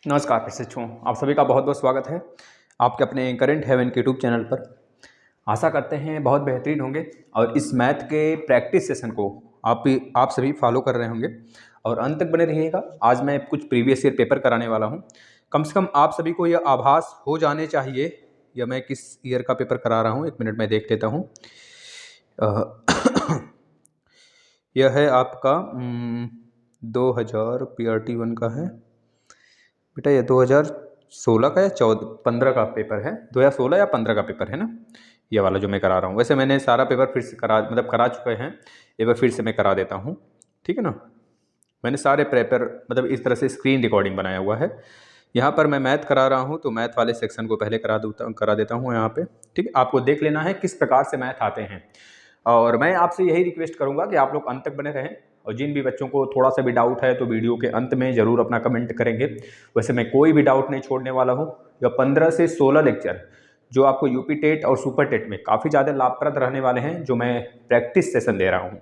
नमस्कार प्रशिक्षुओं, आप सभी का बहुत बहुत स्वागत है आपके अपने करंट हेवन के यूट्यूब चैनल पर। आशा करते हैं बहुत बेहतरीन होंगे और इस मैथ के प्रैक्टिस सेशन को आप सभी फॉलो कर रहे होंगे और अंत तक बने रहिएगा। आज मैं कुछ प्रीवियस ईयर पेपर कराने वाला हूं। कम से कम आप सभी को यह आभास हो जाने चाहिए या मैं किस ईयर का पेपर करा रहा हूँ। 1 मिनट में देख लेता हूँ। यह है आपका 2000 PRT 1 का है बेटा। ये 2016 का या 15 का पेपर है। 2016 या 15 का पेपर है ना, ये वाला जो मैं करा रहा हूँ। वैसे मैंने सारा पेपर फिर से करा चुके हैं। एक बार फिर से मैं करा देता हूँ, ठीक है ना। मैंने सारे पेपर इस तरह से स्क्रीन रिकॉर्डिंग बनाया हुआ है। यहाँ पर मैं मैथ करा रहा हूँ तो मैथ वाले सेक्शन को पहले करा देता हूँ यहाँ पे, ठीक है। आपको देख लेना है किस प्रकार से मैथ आते हैं और मैं आपसे यही रिक्वेस्ट करूँगा कि आप लोग अंत तक बने रहें और जिन भी बच्चों को थोड़ा सा भी डाउट है तो वीडियो के अंत में ज़रूर अपना कमेंट करेंगे। वैसे मैं कोई भी डाउट नहीं छोड़ने वाला हूँ। यह 15 से 16 लेक्चर जो आपको यूपी टेट और सुपर टेट में काफ़ी ज़्यादा लाभप्रद रहने वाले हैं, जो मैं प्रैक्टिस सेशन दे रहा हूँ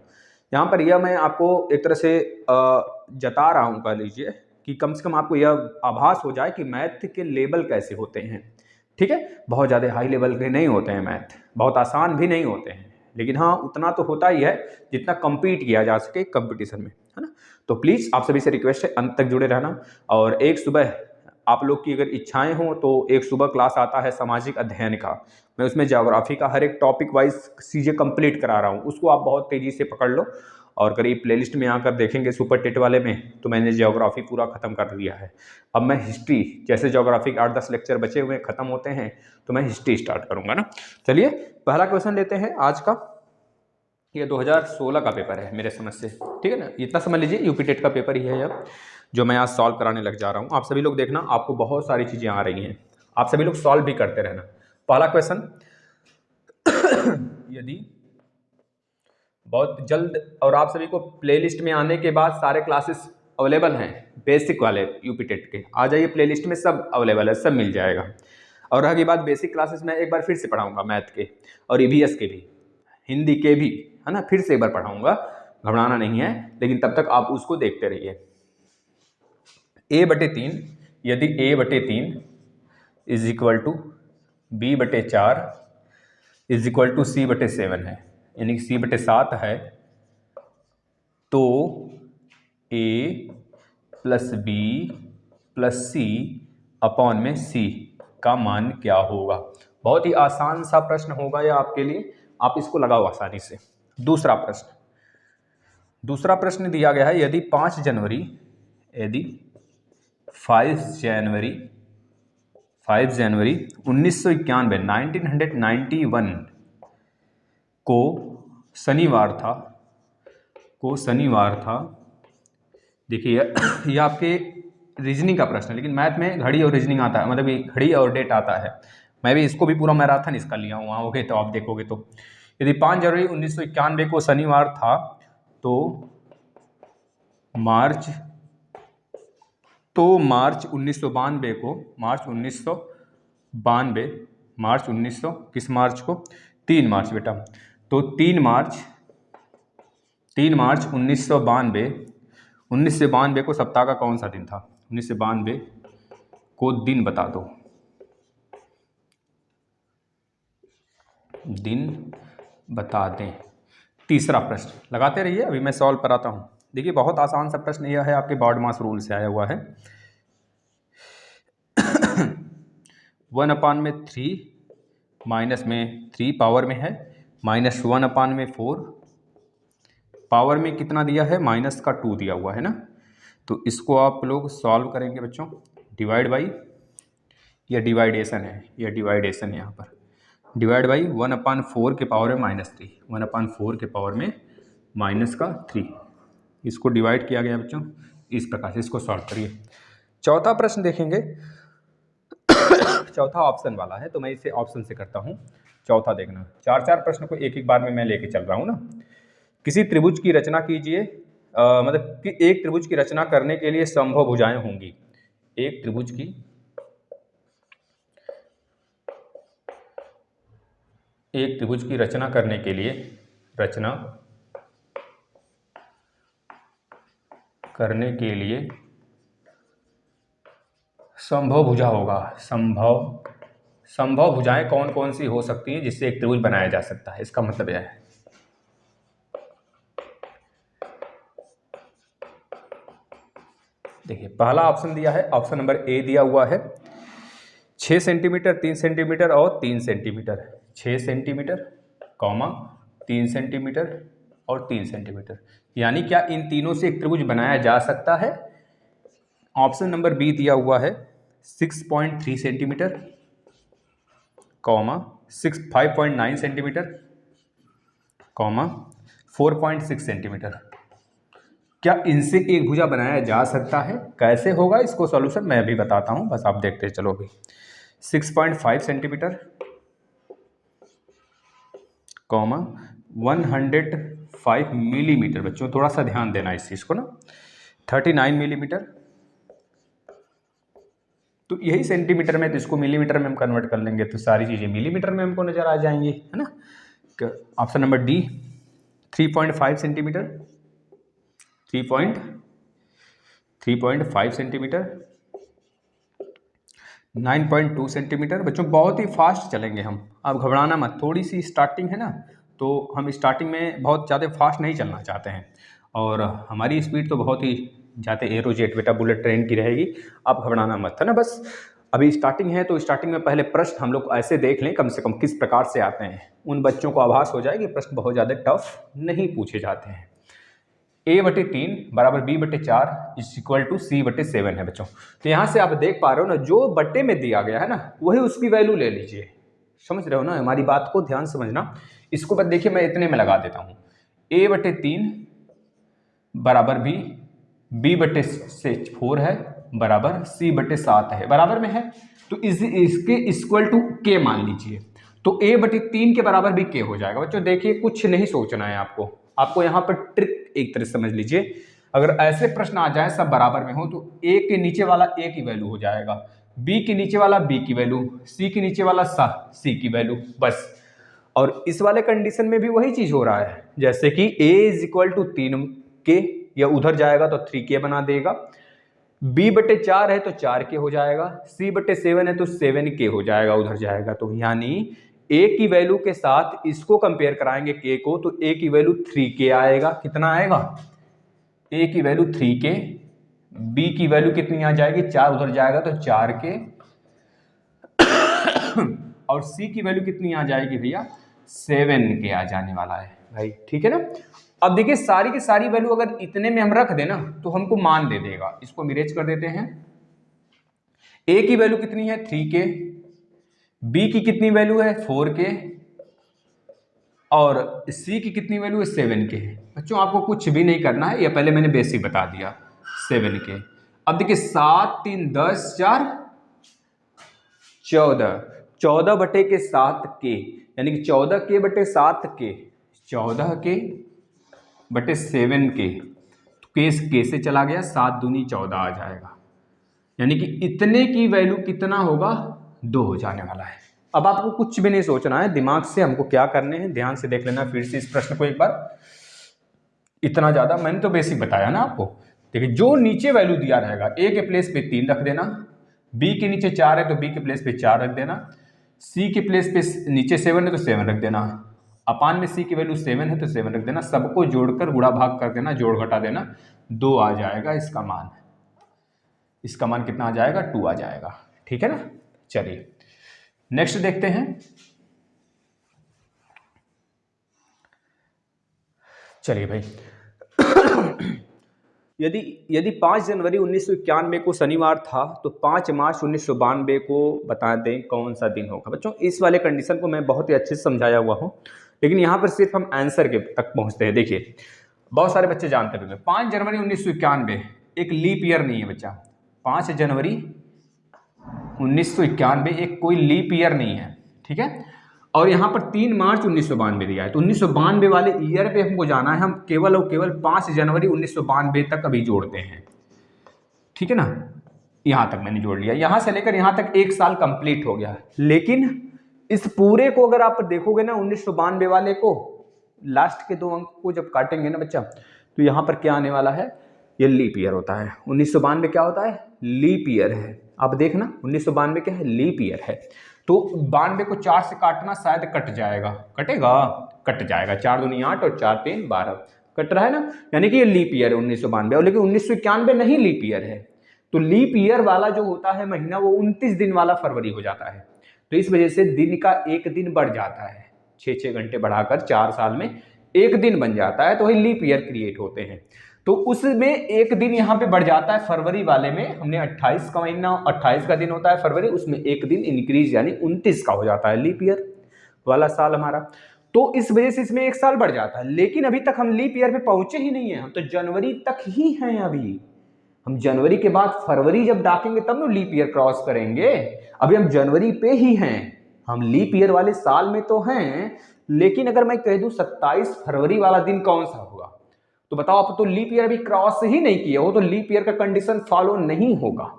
यहाँ पर। यह मैं आपको एक तरह से जता रहा हूँ, कह लीजिए कि कम से कम आपको यह आभास हो जाए कि मैथ के लेवल कैसे होते हैं, ठीक है। बहुत ज़्यादा हाई लेवल के नहीं होते हैं मैथ, बहुत आसान भी नहीं होते हैं, लेकिन हाँ उतना तो होता ही है जितना compete किया जा सके कंपटीशन में, है ना। तो प्लीज़ आप सभी से रिक्वेस्ट है अंत तक जुड़े रहना। और एक सुबह आप लोग की अगर इच्छाएं हो तो एक सुबह क्लास आता है सामाजिक अध्ययन का। मैं उसमें ज्योग्राफी का हर एक टॉपिक वाइज चीज़ें कंप्लीट करा रहा हूँ, उसको आप बहुत तेज़ी से पकड़ लो। और करीब प्लेलिस्ट में आकर देखेंगे सुपर टेट वाले में तो मैंने ज्योग्राफी पूरा खत्म कर दिया है। अब मैं हिस्ट्री, जैसे ज्योग्राफी के 8-10 लेक्चर बचे हुए खत्म होते हैं तो मैं हिस्ट्री स्टार्ट करूंगा ना। चलिए पहला क्वेश्चन लेते हैं आज का। ये 2016 का पेपर है मेरे समझ से, ठीक है ना। इतना समझ लीजिए यूपी टेट का पेपर ही है अब जो मैं आज सॉल्व कराने लग जा रहा हूँ। आप सभी लोग देखना, आपको बहुत सारी चीज़ें आ रही हैं, आप सभी लोग सॉल्व भी करते रहना। पहला क्वेश्चन यदि बहुत जल्द, और आप सभी को प्लेलिस्ट में आने के बाद सारे क्लासेस अवेलेबल हैं बेसिक वाले यूपी टेट के, आ जाइए प्लेलिस्ट में, सब अवेलेबल है, सब मिल जाएगा। और रही बात बेसिक क्लासेस, मैं एक बार फिर से पढ़ाऊंगा मैथ के और ईवीएस के भी, हिंदी के भी, है ना। फिर से एक बार पढ़ाऊंगा, घबराना नहीं है, लेकिन तब तक आप उसको देखते रहिए। a/3 यदि a/3 is equal to b/4 is equal to c/7 है, यानी कि c/7 है, तो a plus b plus c upon में c का मान क्या होगा। बहुत ही आसान सा प्रश्न होगा यह आपके लिए, आप इसको लगाओ आसानी से। दूसरा प्रश्न दिया गया है, यदि 5 जनवरी 1991 को शनिवार था। देखिए ये आपके रीजनिंग का प्रश्न है, लेकिन मैथ में घड़ी और रीजनिंग आता है, ये घड़ी और डेट आता है। मैं भी इसको भी पूरा मैराथन इसका लिया हूँ, आओगे तो आप देखोगे। तो यदि 5 जनवरी 1991 को शनिवार था तो मार्च 1992 को, मार्च 1900 किस मार्च को, 3 मार्च बेटा। तो 3 मार्च 1992 को सप्ताह का कौन सा दिन था। 1992 को दिन बता दो, दिन बता दें। तीसरा प्रश्न लगाते रहिए, अभी मैं सॉल्व कराता हूं। देखिए बहुत आसान सा प्रश्न यह है, आपके बॉड मास रूल से आया हुआ है। 1/3 माइनस में 3 पावर में है, -1/4 पावर में कितना दिया है, माइनस का 2 दिया हुआ है ना। तो इसको आप लोग सॉल्व करेंगे बच्चों, डिवाइड बाई, यह डिवाइडेशन है, यहाँ पर डिवाइड बाई 1/4 के पावर में -3, 1/4 के पावर में -3, इसको डिवाइड किया गया बच्चों इस प्रकार से। इसको सॉल्व करिए। चौथा प्रश्न देखेंगे, चौथा ऑप्शन वाला है तो मैं इसे ऑप्शन से करता हूं। चौथा देखना, 4 प्रश्न को एक बार में मैं लेके चल रहा हूं ना। किसी त्रिभुज की रचना कीजिए, कि एक त्रिभुज की रचना करने के लिए संभव भुजाएं होंगी। एक त्रिभुज की रचना करने के लिए संभव भुजा होगा। संभव भुजाएं कौन कौन सी हो सकती हैं जिससे एक त्रिभुज बनाया जा सकता है, इसका मतलब यह है। देखिए पहला ऑप्शन दिया है, ऑप्शन नंबर ए दिया हुआ है 6 सेंटीमीटर, 3 सेंटीमीटर और 3 सेंटीमीटर। 6 सेंटीमीटर, 3 सेंटीमीटर और 3 सेंटीमीटर, यानी क्या इन तीनों से एक त्रिभुज बनाया जा सकता है? ऑप्शन नंबर बी दिया हुआ है 6.3 सेंटीमीटर, 5.9 सेंटीमीटर, 4.6 सेंटीमीटर। क्या इनसे एक भुजा बनाया जा सकता है? कैसे होगा इसको सॉल्यूशन मैं अभी बताता हूं, बस आप देखते चलो। अभी 6.5 सेंटीमीटर, 105 मिलीमीटर। बच्चों थोड़ा सा ध्यान देना इस चीज को ना। 39 मिलीमीटर, तो यही सेंटीमीटर में, तो इसको मिलीमीटर में हम कन्वर्ट कर लेंगे तो सारी चीजें मिलीमीटर में हमको नजर आ जाएंगी, है ना। Option number D 3.5 centimetre, 3.5 centimetre, 9.2 centimetre. बच्चों बहुत ही फास्ट चलेंगे हम, आप घबराना मत। थोड़ी सी स्टार्टिंग है ना, तो हम स्टार्टिंग में बहुत ज़्यादा फास्ट नहीं चलना चाहते हैं, और हमारी स्पीड तो बहुत ही ज़्यादा एरोजेट बेटा बुलेट ट्रेन की रहेगी, आप घबराना मत, है ना। बस अभी स्टार्टिंग है तो स्टार्टिंग में पहले प्रश्न हम लोग ऐसे देख लें कम से कम किस प्रकार से आते हैं, उन बच्चों को आभास हो जाए कि प्रश्न बहुत ज़्यादा टफ नहीं पूछे जाते हैं। a/3 बराबर b/4 = c/7 है बच्चों। तो यहाँ से आप देख पा रहे हो ना, जो बट्टे में दिया गया है ना वही उसकी वैल्यू ले लीजिए। समझ रहे हो ना, हमारी बात को ध्यान समझना। इसको बस देखिए मैं इतने में लगा देता हूँ, a/3 बराबर b/4 है बराबर c/7 है, बराबर में है, तो इसके इक्वल टू k मान लीजिए, तो a/3 के बराबर भी k हो जाएगा। बच्चों देखिए कुछ नहीं सोचना है आपको यहाँ पर ट्रिक एक तरह समझ लीजिए। अगर ऐसे प्रश्न आ जाए सब बराबर में हो तो a के नीचे वाला a की वैल्यू हो जाएगा, b के नीचे वाला b की वैल्यू, c के नीचे वाला c की वैल्यू, बस। और इस वाले कंडीशन में भी वही चीज हो रहा है, जैसे कि a = 3k, या उधर जाएगा तो 3k बना देगा, b/4 है तो 4k हो जाएगा, c/7 है तो 7k हो जाएगा, उधर जाएगा तो। यानी a की वैल्यू के साथ इसको कंपेयर कराएंगे k को, तो a की वैल्यू 3k आएगा। कितना आएगा? a की वैल्यू 3k, b की वैल्यू कितनी आ जाएगी? 4 उधर जाएगा तो 4k, और c की वैल्यू कितनी आ जाएगी भैया? 7k आ जाने वाला है भाई, ठीक है ना। अब देखिए सारी की सारी वैल्यू अगर इतने में हम रख देना तो हमको मान दे देगा। इसको हम इरेज कर देते हैं। a की वैल्यू कितनी है? 3k, b की कितनी वैल्यू है? 4k, और c की कितनी वैल्यू है? 7k। बच्चों आपको कुछ भी नहीं करना है, ये पहले मैंने बेसिक बता दिया, 7k। अब देखिए 7 3 10 4 14, 14/7k, यानी कि 14k/7k, 14k/7k, तो k से चला गया, 7 दूनी 14 आ जाएगा, यानी कि इतने की वैल्यू कितना होगा? 2 हो जाने वाला है। अब आपको कुछ भी नहीं सोचना है, दिमाग से हमको क्या करने हैं ध्यान से देख लेना फिर से इस प्रश्न को एक बार। इतना ज्यादा मैंने तो बेसिक बताया ना आपको। देखिए जो नीचे वैल्यू दिया रहेगा a के प्लेस पे 3 रख देना, b के नीचे 4 है तो b के प्लेस पे 4 रख देना, c के प्लेस पे नीचे 7 है तो 7 रख देना, अपान में c की वैल्यू 7 है तो 7 रख देना, सबको जोड़कर गुणा भाग कर देना, जोड़ घटा देना, 2 आ जाएगा इसका मान। इसका मान कितना आ जाएगा? 2 आ जाएगा, ठीक है ना। चलिए नेक्स्ट देखते हैं। चलिए भाई यदि 5 जनवरी 1991 को शनिवार था तो 5 मार्च 1992 को बता दें कौन सा दिन होगा। बच्चों इस वाले कंडीशन को मैं बहुत ही अच्छे से समझाया हुआ हूँ, लेकिन यहाँ पर सिर्फ हम आंसर के तक पहुँचते हैं। देखिए बहुत सारे बच्चे जानते होंगे 5 जनवरी 1991 एक लीप ईयर नहीं है बच्चा। 5 जनवरी 1991 एक कोई लीप ईयर नहीं है, ठीक है। और यहाँ पर 3 मार्च 1992 दिया है, तो 1992 वाले ईयर पे हमको जाना है। हम केवल और केवल 5 जनवरी 1992 तक अभी जोड़ते हैं, ठीक है ना। यहाँ तक मैंने जोड़ लिया, यहाँ से लेकर यहाँ तक 1 साल कंप्लीट हो गया। लेकिन इस पूरे को अगर आप देखोगे ना 1992 वाले को, लास्ट के 2 अंक को जब काटेंगे ना बच्चा, तो यहाँ पर क्या आने वाला है? ये लीप ईयर होता है। 1992 क्या होता है? लीप ईयर है। अब देखना 1992 क्या है, लीप ईयर है, तो 92 को 4 से काटना शायद कट जाएगा, कटेगा, कट जाएगा, 4 दूनी 8 और 4 3 12, कट रहा है ना, यानी कि ये लीप ईयर है 1992, लेकिन 1991 नहीं लीप ईयर है। तो लीप ईयर वाला जो होता है महीना वो 29 दिन वाला फरवरी हो जाता है, तो इस वजह से दिन का एक दिन बढ़ जाता है, 6 घंटे बढ़ाकर 4 साल में एक दिन बन जाता है, तो वही लीप ईयर क्रिएट होते हैं। तो उसमें एक दिन यहाँ पे बढ़ जाता है, फरवरी वाले में हमने 28 का महीना, 28 का दिन होता है फरवरी, उसमें एक दिन इंक्रीज यानी 29 का हो जाता है लीप ईयर वाला साल हमारा, तो इस वजह से इसमें एक साल बढ़ जाता है। लेकिन अभी तक हम लीप ईयर पे पहुंचे ही नहीं है, हम तो जनवरी तक ही हैं अभी, हम जनवरी के बाद फरवरी जब डाकेंगे तब ना लीप ईयर क्रॉस करेंगे, अभी हम जनवरी पे ही हैं, हम लीप ईयर वाले साल में तो हैं, लेकिन अगर मैं कह दूं 27 फरवरी वाला दिन कौन सा होगा, तो बताओ, आप तो लीप ईयर अभी क्रॉस ही नहीं किए हो, तो लीप ईयर का कंडीशन फॉलो नहीं होगा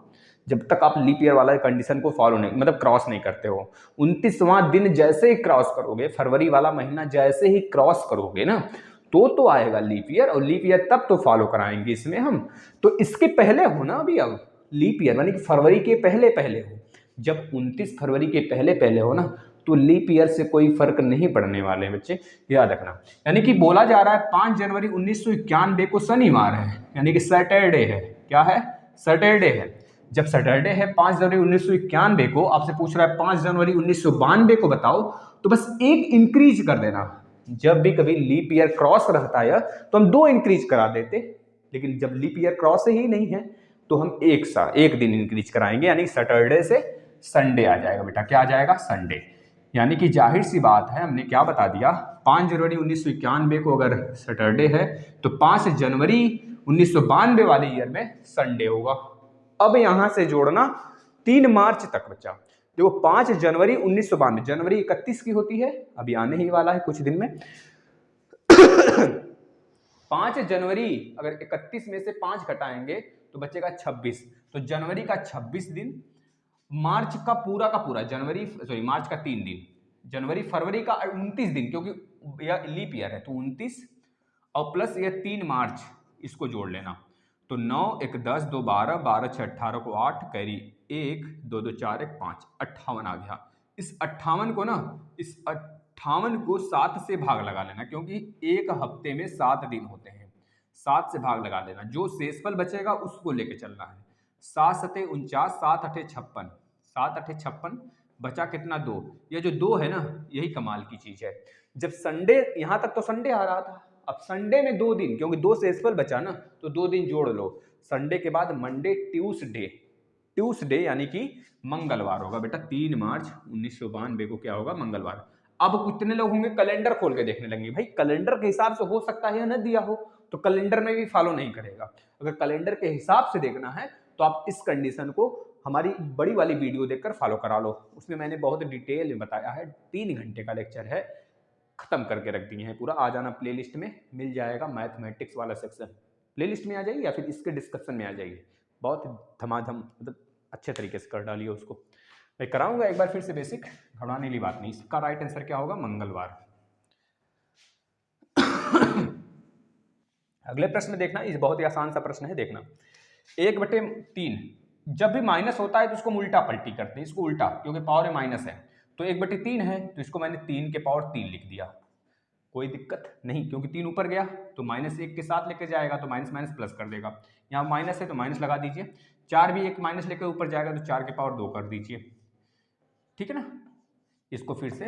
जब तक आप लीप ईयर वाला कंडीशन को फॉलो नहीं, मतलब क्रॉस नहीं करते हो। 29वां दिन जैसे ही क्रॉस करोगे, फरवरी वाला महीना जैसे ही क्रॉस करोगे ना, तो आएगा लीप ईयर, और लीप ईयर तब तो फॉलो कराएंगे इसमें हम। तो इसके पहले हो ना अभी, अब लीप ईयर यानी कि फरवरी के पहले पहले हो, जब 29 फरवरी के पहले पहले हो ना, तो लीप ईयर से कोई फर्क नहीं पड़ने वाले बच्चे, याद रखना। यानी कि बोला जा रहा है 5 जनवरी 1991 को शनिवार है, यानी कि सैटरडे है, क्या है, सैटरडे है। जब सैटरडे है 5 जनवरी 1991 को, आपसे पूछ रहा है 5 जनवरी 1992 को बताओ, तो बस एक इंक्रीज कर देना। जब भी कभी लीप ईयर क्रॉस रहता है तो हम 2 इंक्रीज करा देते, लेकिन जब लीप ईयर क्रॉस ही नहीं है तो हम एक दिन इंक्रीज कराएंगे, यानी सैटरडे से संडे आ जाएगा बेटा, क्या आ जाएगा, संडे। यानी कि जाहिर सी बात है, हमने क्या बता दिया, 5 जनवरी 1991 को अगर सैटरडे है तो 5 जनवरी 1992 वाले ईयर में संडे होगा। अब यहां से जोड़ना 3 मार्च तक बच्चा, देखो 5 जनवरी 1992, जनवरी 31 की होती है, अभी आने ही वाला है कुछ दिन में 5 जनवरी अगर 31 में से 5 घटाएंगे तो बचेगा 26, तो जनवरी का 26 दिन, मार्च का पूरा मार्च का 3 दिन, जनवरी फरवरी का 29 दिन, क्योंकि यह लीप ईयर है तो 29 और प्लस ये 3 मार्च, इसको जोड़ लेना, तो 9 1 10 2 12 12 6 18 को 8 कैरी 1 2 2 4 1 5 58 आ गया। इस 58 को ना, इस 58 को 7 से भाग लगा लेना, क्योंकि एक हफ्ते में 7 दिन होते हैं, 7 से भाग लगा लेना, जो शेषफल बचेगा उसको लेके चलना है। 7 7 49, 7 8 56, 7 8 56, बचा कितना, 2, ये जो 2 है ना, यही कमाल की चीज है। जब संडे, यहां तक तो संडे आ रहा था, अब संडे में 2 दिन, क्योंकि 2 शेषफल बचा ना, तो 2 दिन जोड़ लो, संडे के बाद मंडे ट्यूसडे यानी कि मंगलवार होगा बेटा, 3 मार्च 1992 को क्या होगा, मंगलवार। अब कितने लोग होंगे कैलेंडर खोल के देखने लगेंगे, भाई कैलेंडर के हिसाब से हो सकता है या न दिया हो, तो कैलेंडर में भी फॉलो नहीं करेगा। अगर कैलेंडर के हिसाब से देखना है तो आप इस कंडीशन को हमारी बड़ी वाली वीडियो देखकर फॉलो करा लो, उसमें मैंने बहुत डिटेल में बताया है, 3 घंटे का लेक्चर है, खत्म करके रख दिए हैं पूरा। आ जाना, प्लेलिस्ट में मिल जाएगा, मैथमेटिक्स वाला सेक्शन प्लेलिस्ट में आ जाइए या फिर इसके डिस्क्रिप्शन में आ जाइए, बहुत धमाधम मतलब अच्छे तरीके से कर डालिए उसको। मैं कराऊंगा एक बार फिर से बेसिक, घबराने वाली बात नहीं। इसका राइट आंसर क्या होगा, मंगलवार। अगले प्रश्न में देखना, इस बहुत ही आसान सा प्रश्न है, देखना 1/3, जब भी माइनस होता है तो उसको उल्टा पलटी करते हैं, इसको उल्टा, क्योंकि पावर में माइनस है, तो 1/3 है तो इसको मैंने 3 के पावर 3 लिख दिया, कोई दिक्कत नहीं, क्योंकि 3 ऊपर गया तो -1 के साथ लेके जाएगा तो माइनस माइनस प्लस कर देगा, यहाँ माइनस है तो माइनस लगा दीजिए, 4 भी एक माइनस लेकर ऊपर जाएगा तो 4 के पावर 2 कर दीजिए, ठीक है ना। इसको फिर से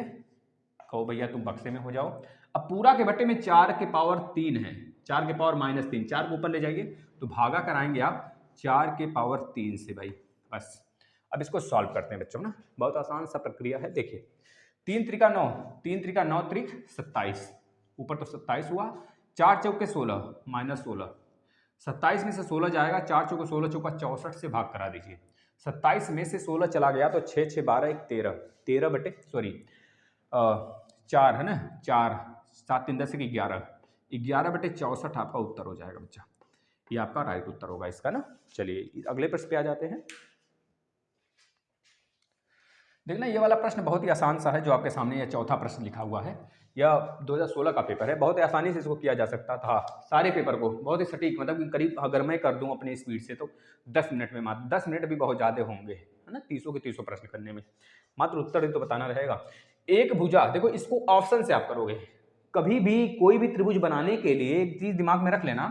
कहो भैया तुम बक्से में हो जाओ। अब पूरा के बट्टे में 4 के पावर 3 है, 4 के पावर -3, 4 को ऊपर ले जाइए तो भागा कराएंगे आप 4 के पावर 3 से भाई, बस। अब इसको सॉल्व करते हैं बच्चों ना, बहुत आसान सा प्रक्रिया है, देखिए 3 त्रिका 9, 3 त्रिका 9 त्रिक 27, ऊपर तो 27 हुआ, 4 चौके 16 -16, 27 में से 16 जाएगा, 4 चौके 16 चौका 64 से भाग करा दीजिए, 27 में से 16 चला गया तो 6 6 12 1 13, 13 बटे 4 है ना, 4 7 3 10 11, 11/64 आपका उत्तर हो जाएगा बच्चा, ये आपका राइट उत्तर होगा इसका ना। चलिए अगले प्रश्न पे आ जाते हैं। देखना ये वाला प्रश्न बहुत ही आसान सा है, जो आपके सामने ये चौथा प्रश्न लिखा हुआ है, या 2016 का पेपर है, बहुत ही आसानी से इसको किया जा सकता था। सारे पेपर को बहुत ही सटीक, मतलब करीब अगर मैं कर दूं अपनी स्पीड से तो 10 मिनट में, मात्र 10 मिनट भी बहुत ज़्यादा होंगे, है ना, 30 के 30 प्रश्न करने में। मात्र उत्तर ही तो बताना रहेगा। एक भुजा, देखो इसको ऑप्शन से आप करोगे। कभी भी कोई भी त्रिभुज बनाने के लिए एक चीज दिमाग में रख लेना,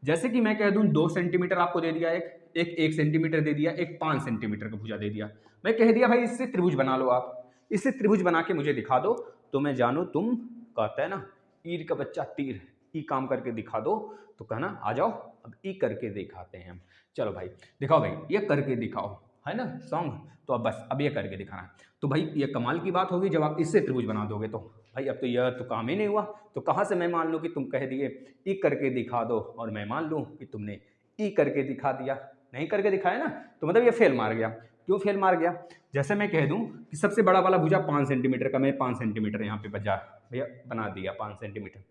जैसे कि मैं कह दूं 2 सेंटीमीटर आपको दे दिया, एक सेंटीमीटर दे दिया, एक 5 सेंटीमीटर का भुजा दे दिया, मैं कह दिया भाई इससे त्रिभुज बना लो, आप इससे त्रिभुज बना के मुझे दिखा दो, तो मैं जानू तुम, कहता है ना ईर का बच्चा तीर, ई काम करके दिखा दो, तो कहना आ जाओ अब ई करके दिखाते हैं हम। चलो भाई दिखाओ, भाई ये करके दिखाओ, है ना सॉन्ग, तो अब बस अब ये करके दिखाना है। तो भाई ये कमाल की बात होगी जब आप इससे त्रिभुज बना दोगे, तो भाई अब तो यह तो काम ही नहीं हुआ, तो कहाँ से मैं मान लूँ कि तुम कह दिए ई करके दिखा दो और मैं मान लूँ कि तुमने ई करके दिखा दिया, नहीं करके दिखाया ना, तो मतलब ये फेल मार गया। क्यों फेल मार गया? जैसे मैं कह दूं कि सबसे बड़ा वाला भुजा 5 सेंटीमीटर का, मैं 5 सेंटीमीटर यहाँ पे बजा भैया बना दिया 5 सेंटीमीटर।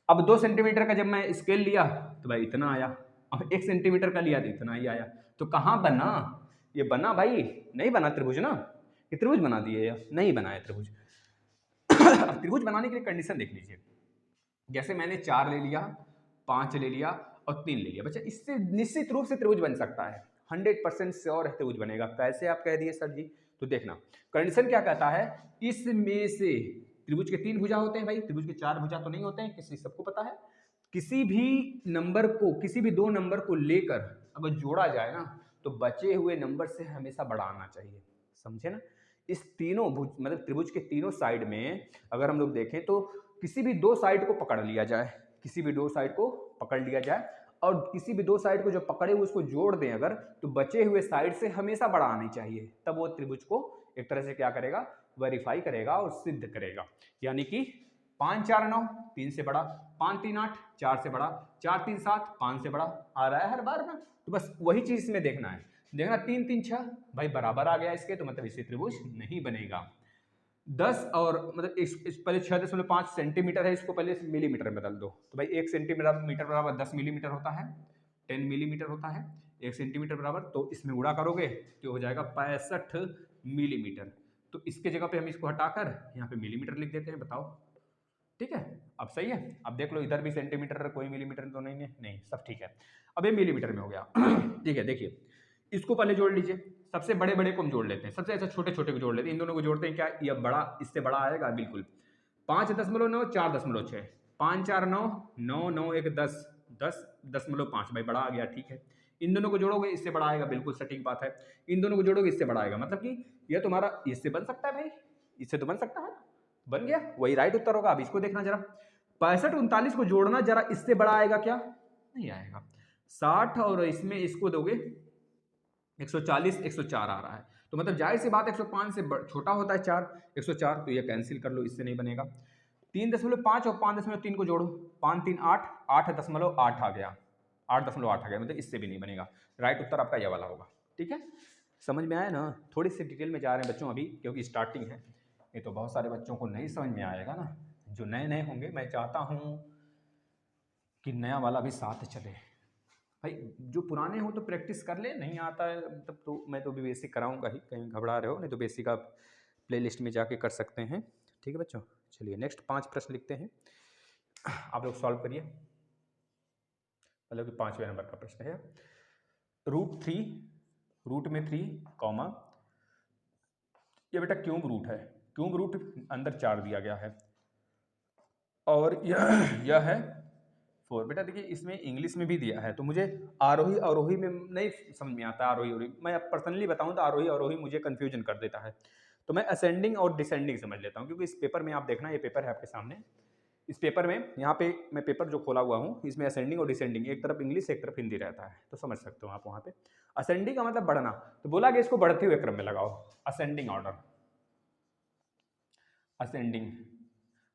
अब 2 सेंटीमीटर का जब मैं स्केल लिया तो भाई इतना आया, अब 1 सेंटीमीटर का लिया तो इतना ही आया, तो कहाँ बना? ये बना भाई, नहीं बना त्रिभुज ना, ये त्रिभुज बना दिए, नहीं बनाया त्रिभुज। अब त्रिभुज बनाने के लिए कंडीशन देख लीजिए, जैसे मैंने 4 ले लिया, 5 ले लिया और 3 ले लिया, बच्चा इससे निश्चित रूप से त्रिभुज बन सकता है, 100% श्योर है त्रिभुज बनेगा। कैसे आप कह दिए सर जी? तो देखना कंडीशन क्या कहता है, इसमें से त्रिभुज के 3 भुजा होते हैं भाई, त्रिभुज के 4 भुजा तो नहीं होते हैं, किसी सबको पता है। किसी भी नंबर को, किसी भी 2 नंबर को लेकर अगर जोड़ा जाए ना, तो बचे हुए नंबर से हमेशा बड़ा आना चाहिए, समझे ना। इस तीनों भुज मतलब त्रिभुज के तीनों साइड में अगर हम लोग देखें तो किसी भी 2 साइड को पकड़ लिया जाए, किसी भी 2 साइड को पकड़ लिया जाए और किसी भी 2 साइड को जो पकड़े हुए उसको जोड़ दें अगर, तो बचे हुए साइड से हमेशा बड़ा आनी चाहिए, तब वो त्रिभुज को एक तरह से क्या करेगा, वेरीफाई करेगा और सिद्ध करेगा। यानी कि 5 4 9 3 से बड़ा, 5 3 8 4 से बड़ा, 4 3 7 5 से बड़ा आ रहा है हर बार ना, तो बस वही चीज इसमें देखना है। देखना 3 3 6 भाई बराबर आ गया इसके, तो मतलब इससे त्रिभुज नहीं बनेगा। 10 और मतलब इस पहले 6.5 सेंटीमीटर है, इसको पहले मिलीमीटर में बदल दो, तो भाई 1 सेंटीमीटर बराबर 10 मिलीमीटर होता है, 10 मिलीमीटर होता है 1 सेंटीमीटर बराबर, तो इसमें गुणा करोगे तो हो जाएगा 65 मिलीमीटर। तो इसके जगह पे हम इसको हटाकर यहाँ पे मिलीमीटर लिख देते हैं, बताओ ठीक है। अब सही है, अब देख लो इधर भी सेंटीमीटर, कोई मिलीमीटर तो नहीं है, नहीं सब ठीक है। अब ये मिलीमीटर में हो गया। ठीक है, देखिए इसको पहले जोड़ लीजिए, सबसे बड़े बड़े को हम जोड़ लेते हैं, सबसे अच्छा छोटे छोटे को जोड़ लेते हैं, इन दोनों को जोड़ते हैं, क्या ये बड़ा इससे बड़ा आएगा बिल्कुल। 5.9 4.6, 5 4 9 9 9 1 10 10.5 भाई बड़ा आ गया, ठीक है। इन दोनों को जोड़ोगे इससे बड़ा आएगा, बिल्कुल सटीक बात है। इन दोनों को जोड़ोगे इससे बड़ा आएगा, मतलब कि यह तुम्हारा इससे बन सकता है भाई, इससे तो बन सकता है, बन गया, वही राइट उत्तर होगा। अब इसको देखना जरा, 65 39 को जोड़ना जरा, इससे बड़ा आएगा क्या? नहीं आएगा। 60 और इसमें इसको दोगे 140 104 आ रहा है, तो मतलब जाहिर सी बात 105 से छोटा होता है 4, 104, तो ये कैंसिल कर लो, इससे नहीं बनेगा। 3.5 और 5.3 को जोड़ो, 5 3 8 8.8 आ गया, 8.8 आ गया, मतलब इससे भी नहीं बनेगा। राइट उत्तर आपका यह वाला होगा, ठीक है। समझ में आया ना? थोड़ी सी डिटेल में जा रहे हैं बच्चों अभी, क्योंकि स्टार्टिंग है, ये तो बहुत सारे बच्चों को नहीं समझ में आएगा ना, जो नए नए होंगे। मैं चाहता हूँ कि नया वाला भी साथ चले भाई, जो पुराने हो तो प्रैक्टिस कर ले, नहीं आता है तब तो मैं तो भी बेसिक कराऊंगा ही, कहीं घबरा रहे हो, नहीं तो बेसिक आप प्लेलिस्ट में जाके कर सकते हैं, ठीक है बच्चों। चलिए नेक्स्ट 5 प्रश्न लिखते हैं, आप लोग सॉल्व करिए। मतलब कि 5वें नंबर का प्रश्न है, √3 रूट में 3 कॉमा, ये बेटा क्यूब रूट है, क्यूब रूट अंदर 4 दिया गया है और यह है 4। बेटा देखिए इसमें इंग्लिश में भी दिया है, तो मुझे आरोही अवरोही में नहीं समझ में आता, आरोही अवरोही मैं पर्सनली बताऊं तो आरोही अवरोही मुझे कंफ्यूजन कर देता है, तो मैं असेंडिंग और डिसेंडिंग समझ लेता हूं, क्योंकि इस पेपर में आप देखना, ये पेपर है आपके सामने, इस पेपर में यहाँ पे मैं पेपर जो खोला हुआ हूँ इसमें असेंडिंग और डिसेंडिंग, एक तरफ इंग्लिश एक तरफ हिंदी रहता है, तो समझ सकते हो आप वहाँ पे। असेंडिंग का मतलब बढ़ना, तो बोला कि इसको बढ़ते हुए क्रम में लगाओ, असेंडिंग ऑर्डर, असेंडिंग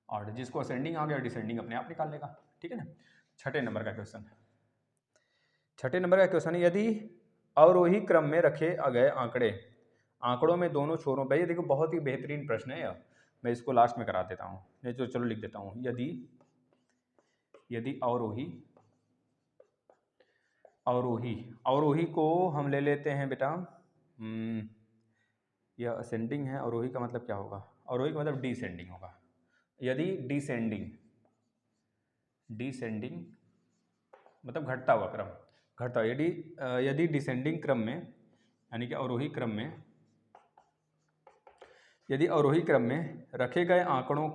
ऑर्डर, जिसको असेंडिंग आ गया डिसेंडिंग अपने आप निकाल लेगा, ठीक है ना। 6ठे नंबर का क्वेश्चन, 6ठे नंबर का क्वेश्चन है, यदि अवरोही क्रम में रखे गए आंकड़े, आंकड़ों में दोनों छोरों, भाई देखो बहुत ही बेहतरीन प्रश्न है, मैं इसको लास्ट में करा देता हूँ, नहीं तो चलो लिख देता हूँ, यदि अवरोही, अवरोही अवरोही को हम ले लेते हैं बेटा, यह असेंडिंग है, अवरोही का मतलब क्या होगा, अवरोही का मतलब डिसेंडिंग होगा, यदि डिसेंडिंग मतलब घटता हुआ क्रम, घटता यदि डिसेंडिंग क्रम में यानी कि अवरोही क्रम में, यदि अवरोही क्रम में रखे गए आंकड़ों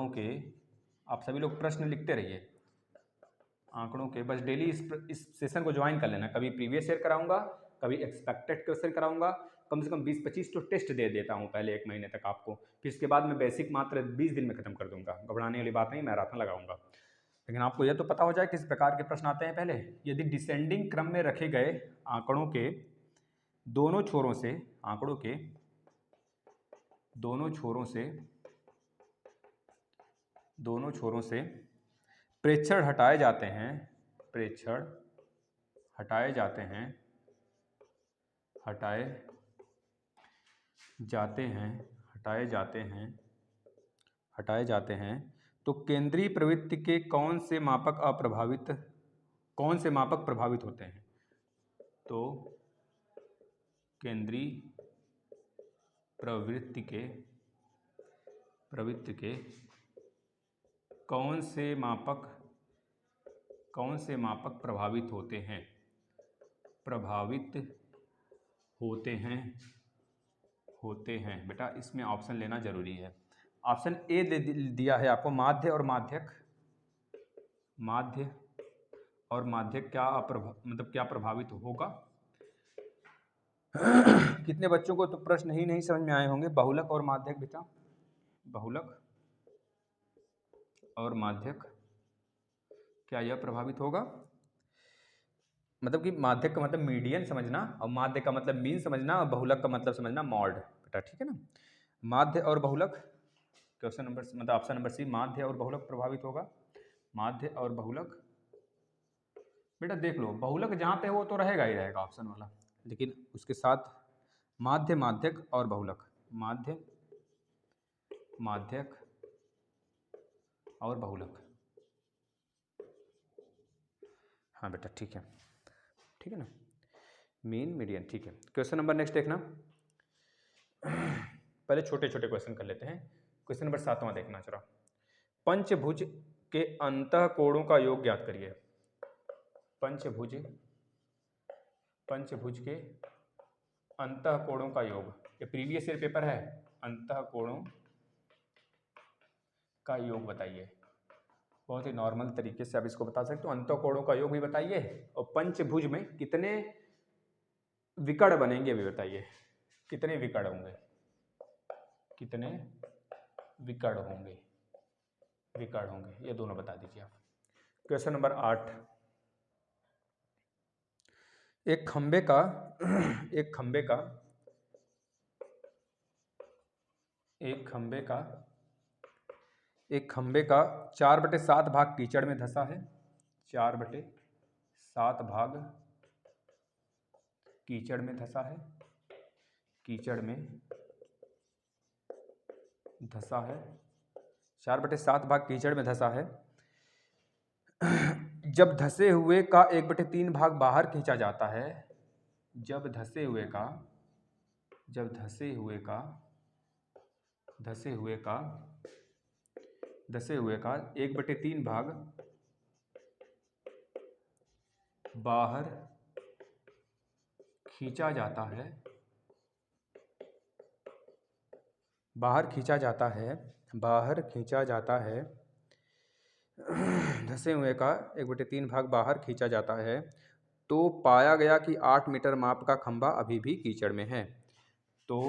के आप सभी लोग प्रश्न लिखते रहिए, आंकड़ों के बस डेली इस सेशन को ज्वाइन कर लेना। कभी प्रीवियस ईयर कराऊंगा, कभी एक्सपेक्टेड क्वेश्चन कराऊंगा, कम से कम 20-25 तो टेस्ट दे देता हूं पहले 1 महीने तक आपको, फिर इसके बाद मैं बेसिक मात्र 20 दिन में खत्म कर दूंगा। घबराने वाली बात नहीं, मैराथन लगाऊंगा। लेकिन आपको यह तो पता हो जाए किस प्रकार के प्रश्न आते हैं। पहले यदि डिसेंडिंग क्रम में रखे गए आंकड़ों के दोनों छोरों से, आंकड़ों के दोनों छोरों से प्रेक्षण हटाए जाते हैं, तो केंद्रीय प्रवृत्ति के कौन से मापक प्रभावित होते हैं? तो केंद्रीय प्रवृत्ति के कौन से मापक प्रभावित होते हैं बेटा, इसमें ऑप्शन लेना जरूरी है। ऑप्शन ए दिया है आपको, माध्य और माध्यक क्या प्रभावित होगा। कितने बच्चों को तो प्रश्न ही नहीं समझ में आए होंगे। बहुलक और माध्यक बेटा, बहुलक और माध्यक क्या यह प्रभावित होगा? मतलब कि माध्यक का मतलब मीडियन समझना, और माध्य का मतलब मीन समझना, और बहुलक का मतलब समझना मॉड बेटा, ठीक है ना। माध्य और बहुलक, क्वेश्चन नंबर मतलब ऑप्शन नंबर सी, माध्य और बहुलक प्रभावित होगा। माध्य और बहुलक बेटा देख लो, बहुलक जहाँ पे वो तो रहेगा ही रहेगा ऑप्शन वाला, लेकिन उसके साथ माध्य, माध्यक और बहुलक, माध्यक और बहुलक। हाँ बेटा ठीक है ना, मीन मीडियन, ठीक है। क्वेश्चन नंबर नेक्स्ट देखना, पहले छोटे छोटे क्वेश्चन कर लेते हैं। क्वेश्चन नंबर 7वां देखना जरा। पंचभुज के अंतःकोणों का योग ज्ञात करिए। पंचभुज के अंतःकोणों का योग, ये प्रीवियस ईयर पेपर है। अंतःकोणों का योग बताइए। बहुत ही नॉर्मल तरीके से आप इसको बता सकते हो। अंतःकोणों का योग भी बताइए, और पंचभुज में कितने विकर्ण बनेंगे भी बताइए। कितने विकर्ण होंगे, ये दोनों बता दीजिए आप। क्वेश्चन नंबर 8, एक खंबे का 4/7 भाग कीचड़ में धंसा है। 4/7 भाग कीचड़ में धंसा है। कीचड़ में धंसा है, 4/7 भाग कीचड़ में धंसा है। जब धंसे हुए का 1/3 भाग बाहर खींचा जाता है। जब धंसे हुए का 1/3 भाग बाहर खींचा जाता है, धंसे हुए का 1/3 भाग बाहर खींचा जाता है, तो पाया गया कि 8 मीटर माप का खंभा अभी भी कीचड़ में है। तो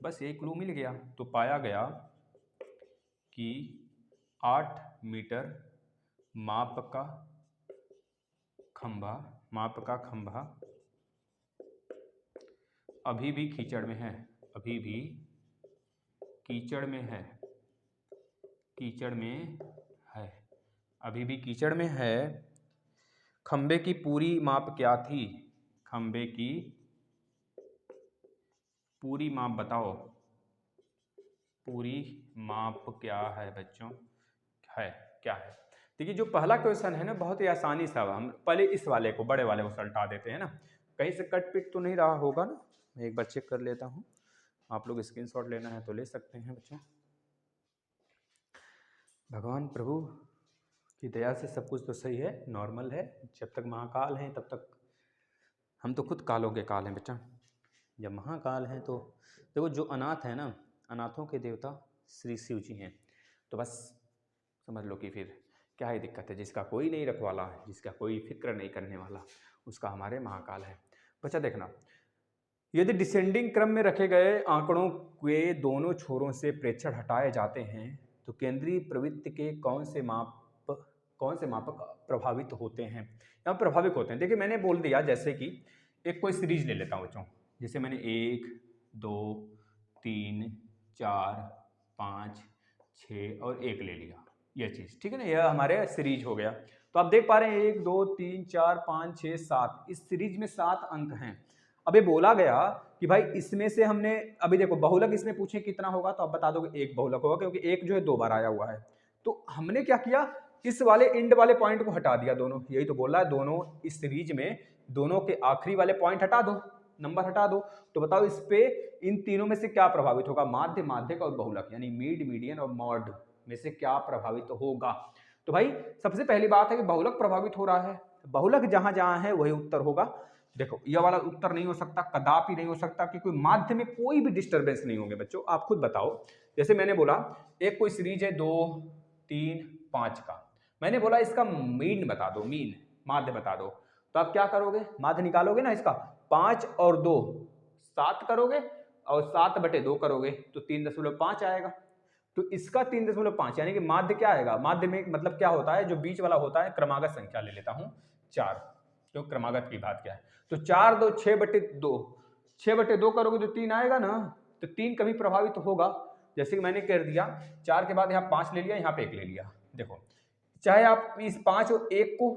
बस एक क्लू मिल गया। तो पाया गया कि 8 मीटर माप का खंभा अभी भी कीचड़ में है। अभी भी कीचड़ में है। खंबे की पूरी माप क्या थी? खंबे की पूरी माप बताओ। पूरी माप क्या है बच्चों? क्या है? देखिए जो पहला क्वेश्चन है ना, बहुत ही आसानी सा, हम पहले इस वाले को, बड़े वाले को सल्टा देते हैं ना, कहीं से कट पिट तो नहीं रहा होगा ना। मैं एक बार चेक कर लेता हूँ, आप लोग स्क्रीनशॉट लेना है तो ले सकते हैं बच्चों। भगवान प्रभु की दया से सब कुछ तो सही है, नॉर्मल है। जब तक महाकाल हैं तब तक हम तो खुद कालों के काल हैं बेटा। जब महाकाल हैं तो देखो, जो अनाथ है ना, अनाथों के देवता श्री शिव जी हैं। तो बस समझ लो कि फिर क्या ही दिक्कत है। जिसका कोई नहीं रखवाला है, जिसका कोई फिक्र नहीं करने वाला, उसका हमारे महाकाल है। बच्चा देखना, यदि डिसेंडिंग क्रम में रखे गए आंकड़ों के दोनों छोरों से प्रेक्षण हटाए जाते हैं तो केंद्रीय प्रवृत्ति के कौन से मापक प्रभावित होते हैं या प्रभावित होते हैं। देखिए मैंने बोल दिया, जैसे कि एक कोई सीरीज ले लेता हूँ बच्चों, जैसे मैंने 1 2 3 4 5 6 और 1 ले लिया, यह चीज़ ठीक है ना, यह हमारे सीरीज हो गया। तो आप देख पा रहे हैं 1 2 3 4 5 6 7, इस सीरीज में 7 अंक हैं। अबे बोला गया कि भाई इसमें से हमने, अभी देखो बहुलक इसमें पूछे कितना होगा तो आप बता दोगे 1 बहुलक होगा, क्योंकि 1 जो है 2 बार आया हुआ है। तो हमने क्या किया, इस वाले इंड वाले पॉइंट को हटा दिया दोनों, यही तो बोल रहा है, दोनों इस सीरीज में दोनों के आखिरी वाले पॉइंट हटा दो, नंबर हटा दो। तो बताओ इस पे इन तीनों में से क्या प्रभावित होगा, माध्य, माध्यक और बहुलक, यानी मीड, मीडियन और मॉड में से क्या प्रभावित होगा। तो भाई सबसे पहली बात है कि बहुलक प्रभावित हो रहा है। बहुलक जहां जहां है वही उत्तर होगा। देखो यह वाला उत्तर नहीं हो सकता, कदापि नहीं हो सकता, कि कोई माध्य में कोई भी डिस्टर्बेंस नहीं होंगे। बच्चों आप खुद बताओ, जैसे मैंने बोला एक कोई सीरीज है 2 3 5 का, मैंने बोला इसका मीन बता दो, मीन माध्य बता दो। तो आप क्या करोगे, माध्य निकालोगे ना, इसका 5 और 2 7 करोगे और 7/2 करोगे तो 3.5 आएगा। तो इसका 3.5 यानी कि माध्य क्या आएगा, माध्य में मतलब क्या होता है, जो बीच वाला होता है क्रमागत संख्या ले लेता हूं 4, तो क्रमागत की बात क्या है। तो 4 2 6/2, 6/2 करोगे तो 3 आएगा ना, तो 3 कभी प्रभावित होगा। जैसे कि मैंने कर दिया, 4 के बाद यहाँ 5 ले लिया, यहाँ पे 1 ले लिया। देखो चाहे आप इस 5 और 1 को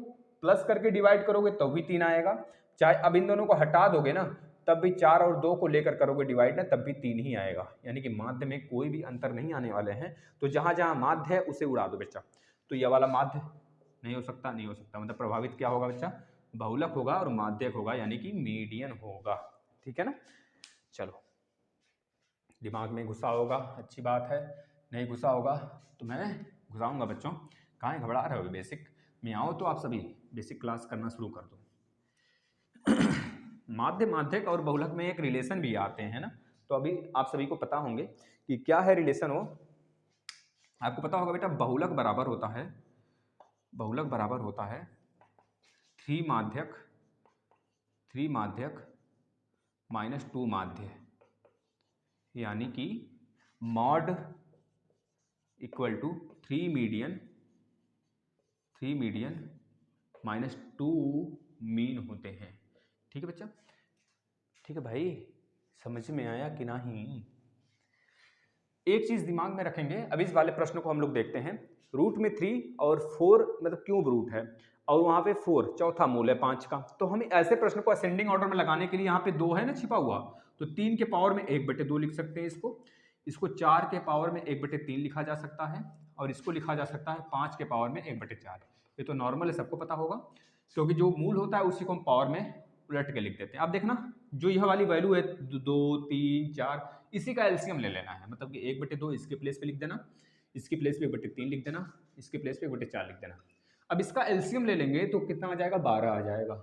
प्लस करके डिवाइड करोगे तो भी 3 आएगा, चाहे अब इन दोनों को हटा दोगे ना तब भी 4 और 2 को लेकर करोगे डिवाइड ना, तब भी 3 ही आएगा। यानी कि माध्य में कोई भी अंतर नहीं आने वाले हैं। तो जहां जहां माध्य है उसे उड़ा दो बच्चा। तो यह वाला माध्य नहीं हो सकता, नहीं हो सकता, मतलब प्रभावित क्या होगा बच्चा, बहुलक होगा और माध्यक होगा, यानी कि मीडियन होगा। ठीक है ना, चलो दिमाग में घुसा होगा, अच्छी बात है। नहीं घुसा होगा तो मैं घुसाऊंगा बच्चों, कहाँ घबरा रहे हो, बेसिक में आओ तो आप सभी बेसिक क्लास करना शुरू कर दो। माध्य, माध्यक और बहुलक में एक रिलेशन भी आते हैं ना, तो अभी आप सभी को पता होंगे कि क्या है रिलेशन। वो आपको पता होगा बेटा, बहुलक बराबर होता है, बहुलक बराबर होता है 3 माध्यक -2 माध्य, यानी कि mode equal to 3 median -2 mean होते हैं। ठीक है बच्चा, ठीक है भाई, समझ में आया कि नहीं। एक चीज दिमाग में रखेंगे, अब इस वाले प्रश्न को हम लोग देखते हैं। रूट में 3 और 4 मतलब क्यूब रूट है और वहां पे 4 चौथा मूल है 5 का। तो हमें ऐसे प्रश्न को असेंडिंग ऑर्डर में लगाने के लिए यहाँ पे 2 है ना छिपा हुआ, तो 3 के पावर में 1/2 लिख सकते हैं इसको 4 के पावर में 1/3 लिखा जा सकता है और इसको लिखा जा सकता है 5 के पावर में 1/4। ये तो नॉर्मल है, सबको पता होगा, क्योंकि जो मूल होता है उसी को हम पावर में उलट के लिख देते हैं। आप देखना जो यह वाली वैल्यू है 2 3 4, इसी का एलसीएम ले लेना है, मतलब कि 1/2 इसके प्लेस पे लिख देना, इसके प्लेस पे 1/3 लिख देना, इसके प्लेस पे 1/4 लिख देना। अब इसका एलसीएम ले लेंगे तो कितना आ जाएगा, 12 आ जाएगा।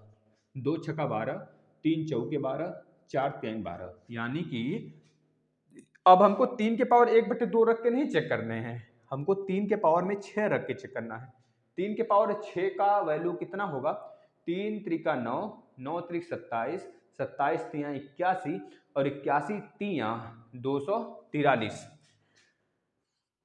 2 छक्का 12, 3 चौके 12, 4 3 12, यानी कि अब हमको 3 के पावर 1/2 रख के नहीं चेक करने हैं, हमको 3 के पावर में 6 रख के चेक करना है। 3 के पावर 6 का वैल्यू कितना होगा, 3 त्रिका 9, 9 त्रिक 27, 27 तिया 81 और 81 तिया 243,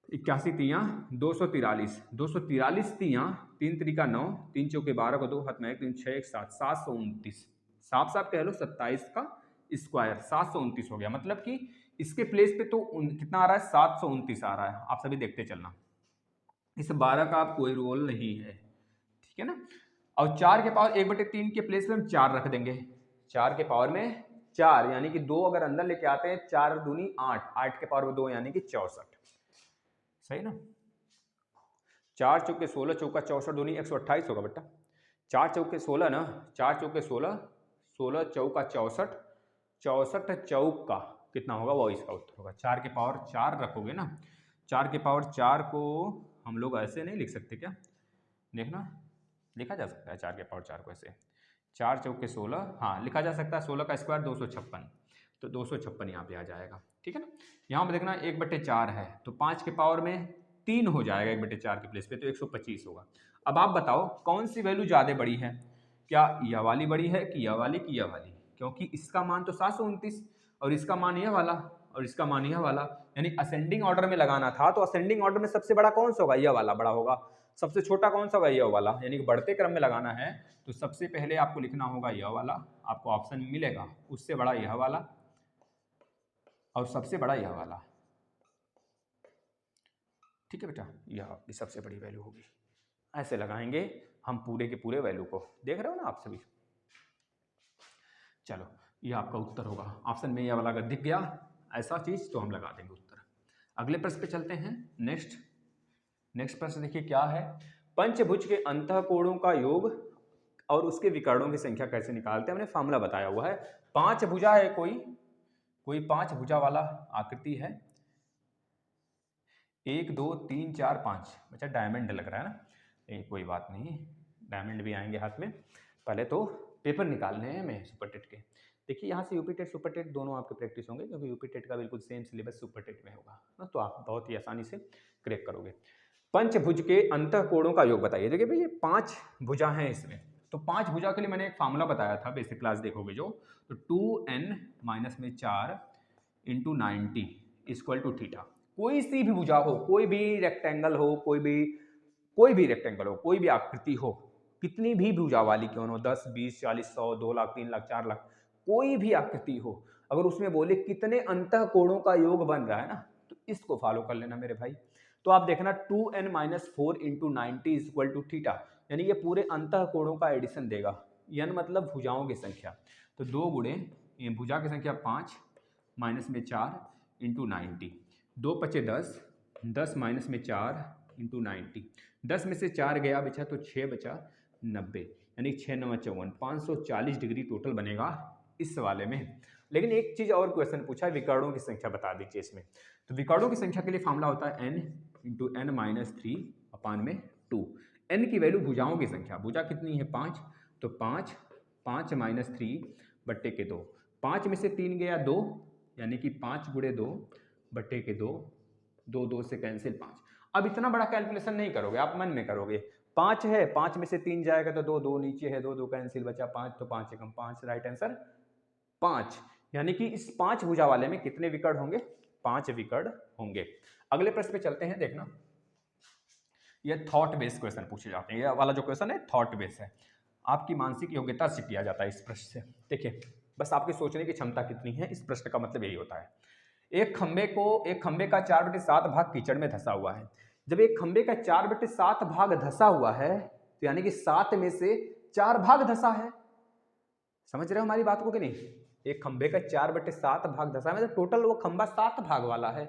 81 तिया 243, 243 तिया 3 त्रिका 9, 3 चौके 12 को 2 हाथ में 1 3 6 1 7, 729, साफ साफ कह लो 27 का स्क्वायर 729 हो गया। मतलब कि इसके प्लेस पे तो कितना आ रहा है, 729 आ रहा है। आप सभी देखते चलना, इस 12 का आप कोई रोल नहीं है, ठीक है ना। और 4 के पावर 1/3 के प्लेस पे हम 4 रख देंगे, 4 के पावर में 4 यानी कि 2 अगर अंदर लेके आते हैं, 4 दूनी 8, 8 के पावर में 2 यानी कि 64, सही ना। 4 चौके 16, चौका 64 दूनी 128 होगा बेटा। 4 चौके 16 ना, 4 चौके 16, 16 चौका 64, 64 चौक का कितना होगा वो इसका उत्तर होगा। 4 के पावर 4 रखोगे ना, 4 के पावर 4 को हम लोग ऐसे नहीं लिख सकते क्या? देखना, लिखा जा सकता है 4 के पावर 4 को ऐसे, 4 चौके 16, हाँ लिखा जा सकता है। 16 का स्क्वायर 256, तो 256 यहाँ पे आ जाएगा, ठीक है ना। यहाँ पे देखना 1/4 है तो 5 के पावर में 3 हो जाएगा 1/4 के प्लेस पे, तो 125 होगा। अब आप बताओ कौन सी वैल्यू ज़्यादा बड़ी है, क्या यह वाली बड़ी है कि यह वाली कि यह वाली? क्योंकि इसका मान तो 729 और इसका मान यह वाला और इसका मान यह वाला, यानी असेंडिंग ऑर्डर में लगाना था तो असेंडिंग ऑर्डर में सबसे बड़ा कौन सा होगा? यह वाला बड़ा होगा। सबसे छोटा कौन सा होगा? यह वाला। यानी कि बढ़ते क्रम में लगाना है तो सबसे पहले आपको लिखना होगा यह वाला, आपको ऑप्शन मिलेगा, उससे बड़ा यह वाला और सबसे बड़ा यह वाला, ठीक है बेटा, यह आपकी सबसे बड़ी वैल्यू होगी। ऐसे लगाएंगे हम पूरे के पूरे वैल्यू को, देख रहे हो ना आप सभी। चलो ये आपका उत्तर होगा। ऑप्शन में यह वाला अगर दिख गया ऐसा चीज तो हम लगा देंगे उत्तर। अगले प्रश्न पे चलते हैं। नेक्स्ट प्रश्न देखिए क्या है। पंचभुज के अंतःकोणों का योग और उसके विकर्णों की संख्या कैसे निकालते हैं? हमने फॉर्मूला बताया हुआ है। 5 भुजा है, कोई 5 भुजा वाला आकृति है, 1 2 3 4 5, अच्छा डायमंड लग रहा है ना, कोई बात नहीं, डायमंड भी आएंगे हाथ में। पहले तो पेपर निकालने हैं हमें सुपर टेट के। देखिए यहाँ से यूपी टेट सुपर टेट दोनों आपके प्रैक्टिस होंगे, क्योंकि यूपी टेट का बिल्कुल सेम सिलेबस सुपर टेट में होगा ना, तो आप बहुत ही आसानी से क्रैक करोगे। पंचभुज के अंतःकोणों का योग बताइए। देखिए भाई ये 5 भुजा हैं इसमें, तो 5 भुजा के लिए मैंने एक फार्मूला बताया था, बेसिक क्लास देखोगे जो, तो 2n-4 into 90 equal to theta. कोई सी भी भुजा हो, कोई भी रेक्टेंगल हो, कोई भी रेक्टेंगल हो, कोई भी आकृति हो, कितनी भी भुजा वाली क्यों हो, 10 20 40 100 2 लाख 3 लाख 4 लाख, कोई भी आकृति हो, अगर उसमें बोले कितने अंतःकोणों का योग बन रहा है ना, तो इसको फॉलो कर लेना मेरे भाई। तो आप देखना 2n-4 into 90 equal to theta, यानी ये पूरे अंतःकोणों का एडिशन देगा। n मतलब भुजाओं की संख्या, तो 2 गुणे ये भुजा की संख्या 5 माइनस में 4 इंटू 90, 2 पचे 10, 10 माइनस में 4 इंटू 90, 10 में से 4 गया बचा तो 6 बचा 90, यानी 6 9 54, 540 डिग्री टोटल बनेगा इस वाले में। लेकिन एक चीज और क्वेश्चन पूछा है, विकर्णों की संख्या बता दीजिए इसमें। तो विकर्णों की संख्या के लिए फॉर्मूला होता है n इंटू n माइनस 3 अपान में 2। n की वैल्यू भुजाओं की संख्या, भुजा कितनी है 5, तो 5 माइनस 3 बट्टे के 2, 5 में से 3 गया 2, यानी कि 5 गुणे 2 बट्टे के 2, 2 2 से कैंसिल 5। अब इतना बड़ा कैलकुलेशन नहीं करोगे, आप मन में करोगे। 5 है, 5 में से 3 जाएगा तो 2, 2 नीचे है, 2 2 कैंसिल बचा 5, तो 5 एकम 5, राइट आंसर 5। यानी कि इस 5 भुजा वाले में कितने विकर्ण होंगे? 5 विकर्ण होंगे। अगले प्रश्न पे चलते हैं। देखना ये थॉट बेस्ड क्वेश्चन पूछे जाते हैं। ये वाला जो क्वेश्चन है थॉट बेस्ड है, आपकी मानसिक योग्यता से किया जाता है इस प्रश्न से। देखिए बस आपकी सोचने की क्षमता कितनी है, इस प्रश्न का मतलब यही होता है। एक खंबे का 4/7 भाग कीचड़ में धंसा हुआ है। जब एक खंबे का 4/7 भाग धंसा हुआ है तो यानी कि 7 में से 4 भाग धंसा है। समझ रहे हो हमारी बात को कि नहीं? एक खंबे का 4/7 भाग धंसा है, मतलब टोटल वो खंबा 7 भाग वाला है,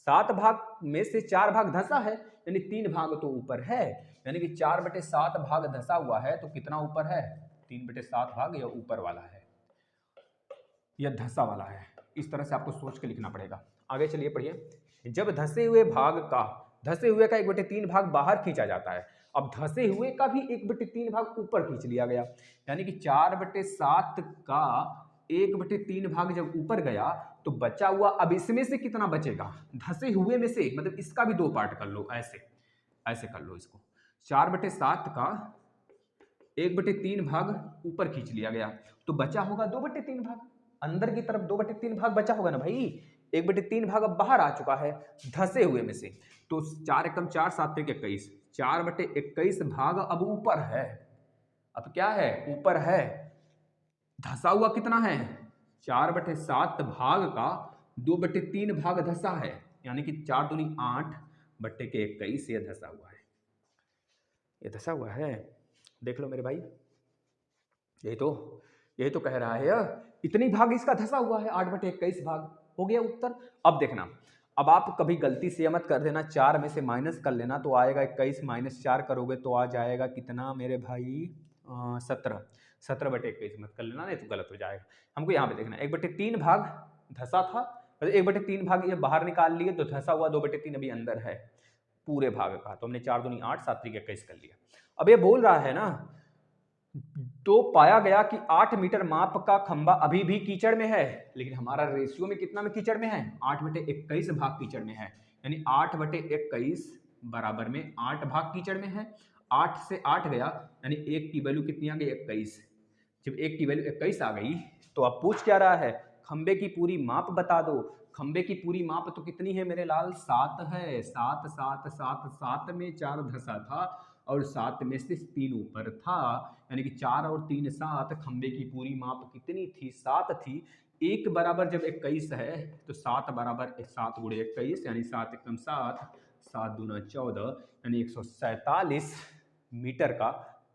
7 भाग में से 4 भाग धंसा है, यानी 3 भाग तो ऊपर है, यानी कि 4/7 भाग धंसा हुआ है तो कितना ऊपर है? 3/7 भाग यह ऊपर वाला है, यह धंसा वाला है। इस तरह से आपको सोच के लिखना पड़ेगा। आगे चलिए पढ़िए। जब धंसे हुए का 1/3 भाग बाहर खींचा जाता है, अब धंसे हुए का भी 1/3 भाग ऊपर खींच लिया गया, यानी कि 4/7 का 1/3 भाग जब ऊपर गया तो बचा हुआ, अब इसमें से कितना बचेगा? धंसे हुए में से, मतलब इसका भी 2 पार्ट कर लो, ऐसे कर लो इसको। 4/7 का 1/3 भाग ऊपर खींच लिया गया तो बचा होगा 2/3 भाग, अंदर की तरफ 2/3 भाग बचा होगा ना भाई। 1/3 भाग अब बाहर आ चुका है धंसे हुए में से, तो 4 एकम 4 7 एक 21, 4/21 भाग अब ऊपर है। अब क्या है? ऊपर है। धंसा हुआ कितना है? 4/7 भाग का 2/3 भाग धंसा है, यानी कि 4 दूनी 8 बट्टे के 21 ये धंसा हुआ है, ये धंसा हुआ है। देख लो मेरे भाई, यही तो कह रहा है, इतनी भाग इसका धंसा हुआ है, 8/21 भाग हो गया उत्तर। अब देखना, अब आप कभी गलती से मत कर देना, 4 में से माइनस कर लेना तो आएगा 21 माइनस 4 करोगे तो आ जाएगा कितना मेरे भाई? 17। 17/21 मत कर लेना, नहीं तो गलत हो जाएगा। हमको यहाँ पे देखना 1/3 भाग धसा था, 1/3 भाग ये बाहर निकाल लिए तो धसा हुआ 2/3 अभी अंदर है पूरे भाग का, तो हमने 4 दूनी 8, 7 त्रिक 21 कर लिया। अब ये बोल रहा है ना, तो पाया गया कि 8 मीटर माप का खंबा अभी भी कीचड़ में है, लेकिन हमारा रेशियो में कितना में कीचड़ में है, 8/21 भाग कीचड़ में है, यानी 8/21 बराबर में 8 भाग कीचड़ में है। 8 से 8 गया, यानी 1 की वैल्यू कितनी आ गई, 21। जब 1 की वैल्यू 21 आ गई तो अब पूछ क्या रहा है, खंबे की पूरी माप बता दो। खंबे की पूरी माप तो कितनी है मेरे लाल, 7 है। 7 7 7 7 में 4 धसा था और 7 में से 3 ऊपर था, यानी कि 4 और 3 7, खंबे की पूरी माप कितनी थी, 7 थी। 1 बराबर जब 21 है तो 7 बराबर 7 गुणे 21, यानी 7 एकम 7, 7 दूना 14, यानी 147 मीटर का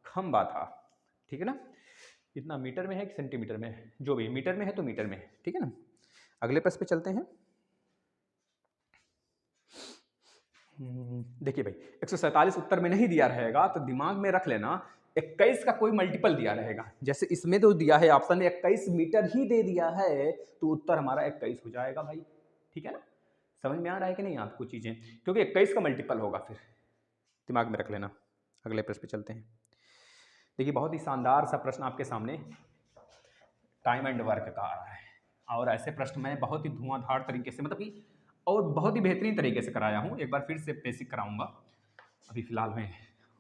खंबा था। ठीक है ना, इतना मीटर में है कि सेंटीमीटर में है, जो भी मीटर में है तो मीटर में है। ठीक है ना, अगले प्रश्न पे चलते हैं। देखिए भाई 147 उत्तर में नहीं दिया रहेगा तो दिमाग में रख लेना 21 का कोई मल्टीपल दिया रहेगा। जैसे इसमें तो दिया है ऑप्शन में 21 मीटर ही दे दिया है, तो उत्तर हमारा 21 हो जाएगा भाई। ठीक है ना, समझ में आ रहा है कि नहीं आपको चीजें, क्योंकि 21 का मल्टीपल होगा, फिर दिमाग में रख लेना। अगले प्रश्न पे चलते हैं। देखिए बहुत ही शानदार सा प्रश्न आपके सामने टाइम एंड वर्क का आ रहा है, और ऐसे प्रश्न मैं बहुत ही धुआंधार तरीके से, मतलब कि और बहुत ही बेहतरीन तरीके से कराया हूँ। एक बार फिर से बेसिक कराऊंगा। अभी फिलहाल में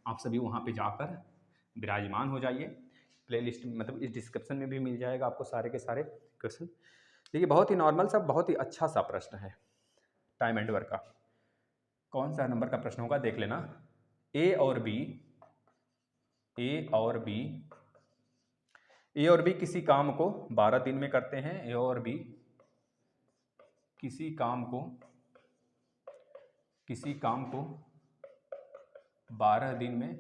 आप सभी वहाँ पे जाकर विराजमान हो जाइए। प्लेलिस्ट मतलब इस डिस्क्रिप्शन में भी मिल जाएगा आपको सारे के सारे क्वेश्चन। देखिए बहुत ही नॉर्मल सा, बहुत ही अच्छा सा प्रश्न है टाइम एंड वर्क का। कौन सा नंबर का प्रश्न होगा देख लेना। ए और बी किसी काम को 12 दिन में करते हैं। ए और बी किसी काम को 12 दिन में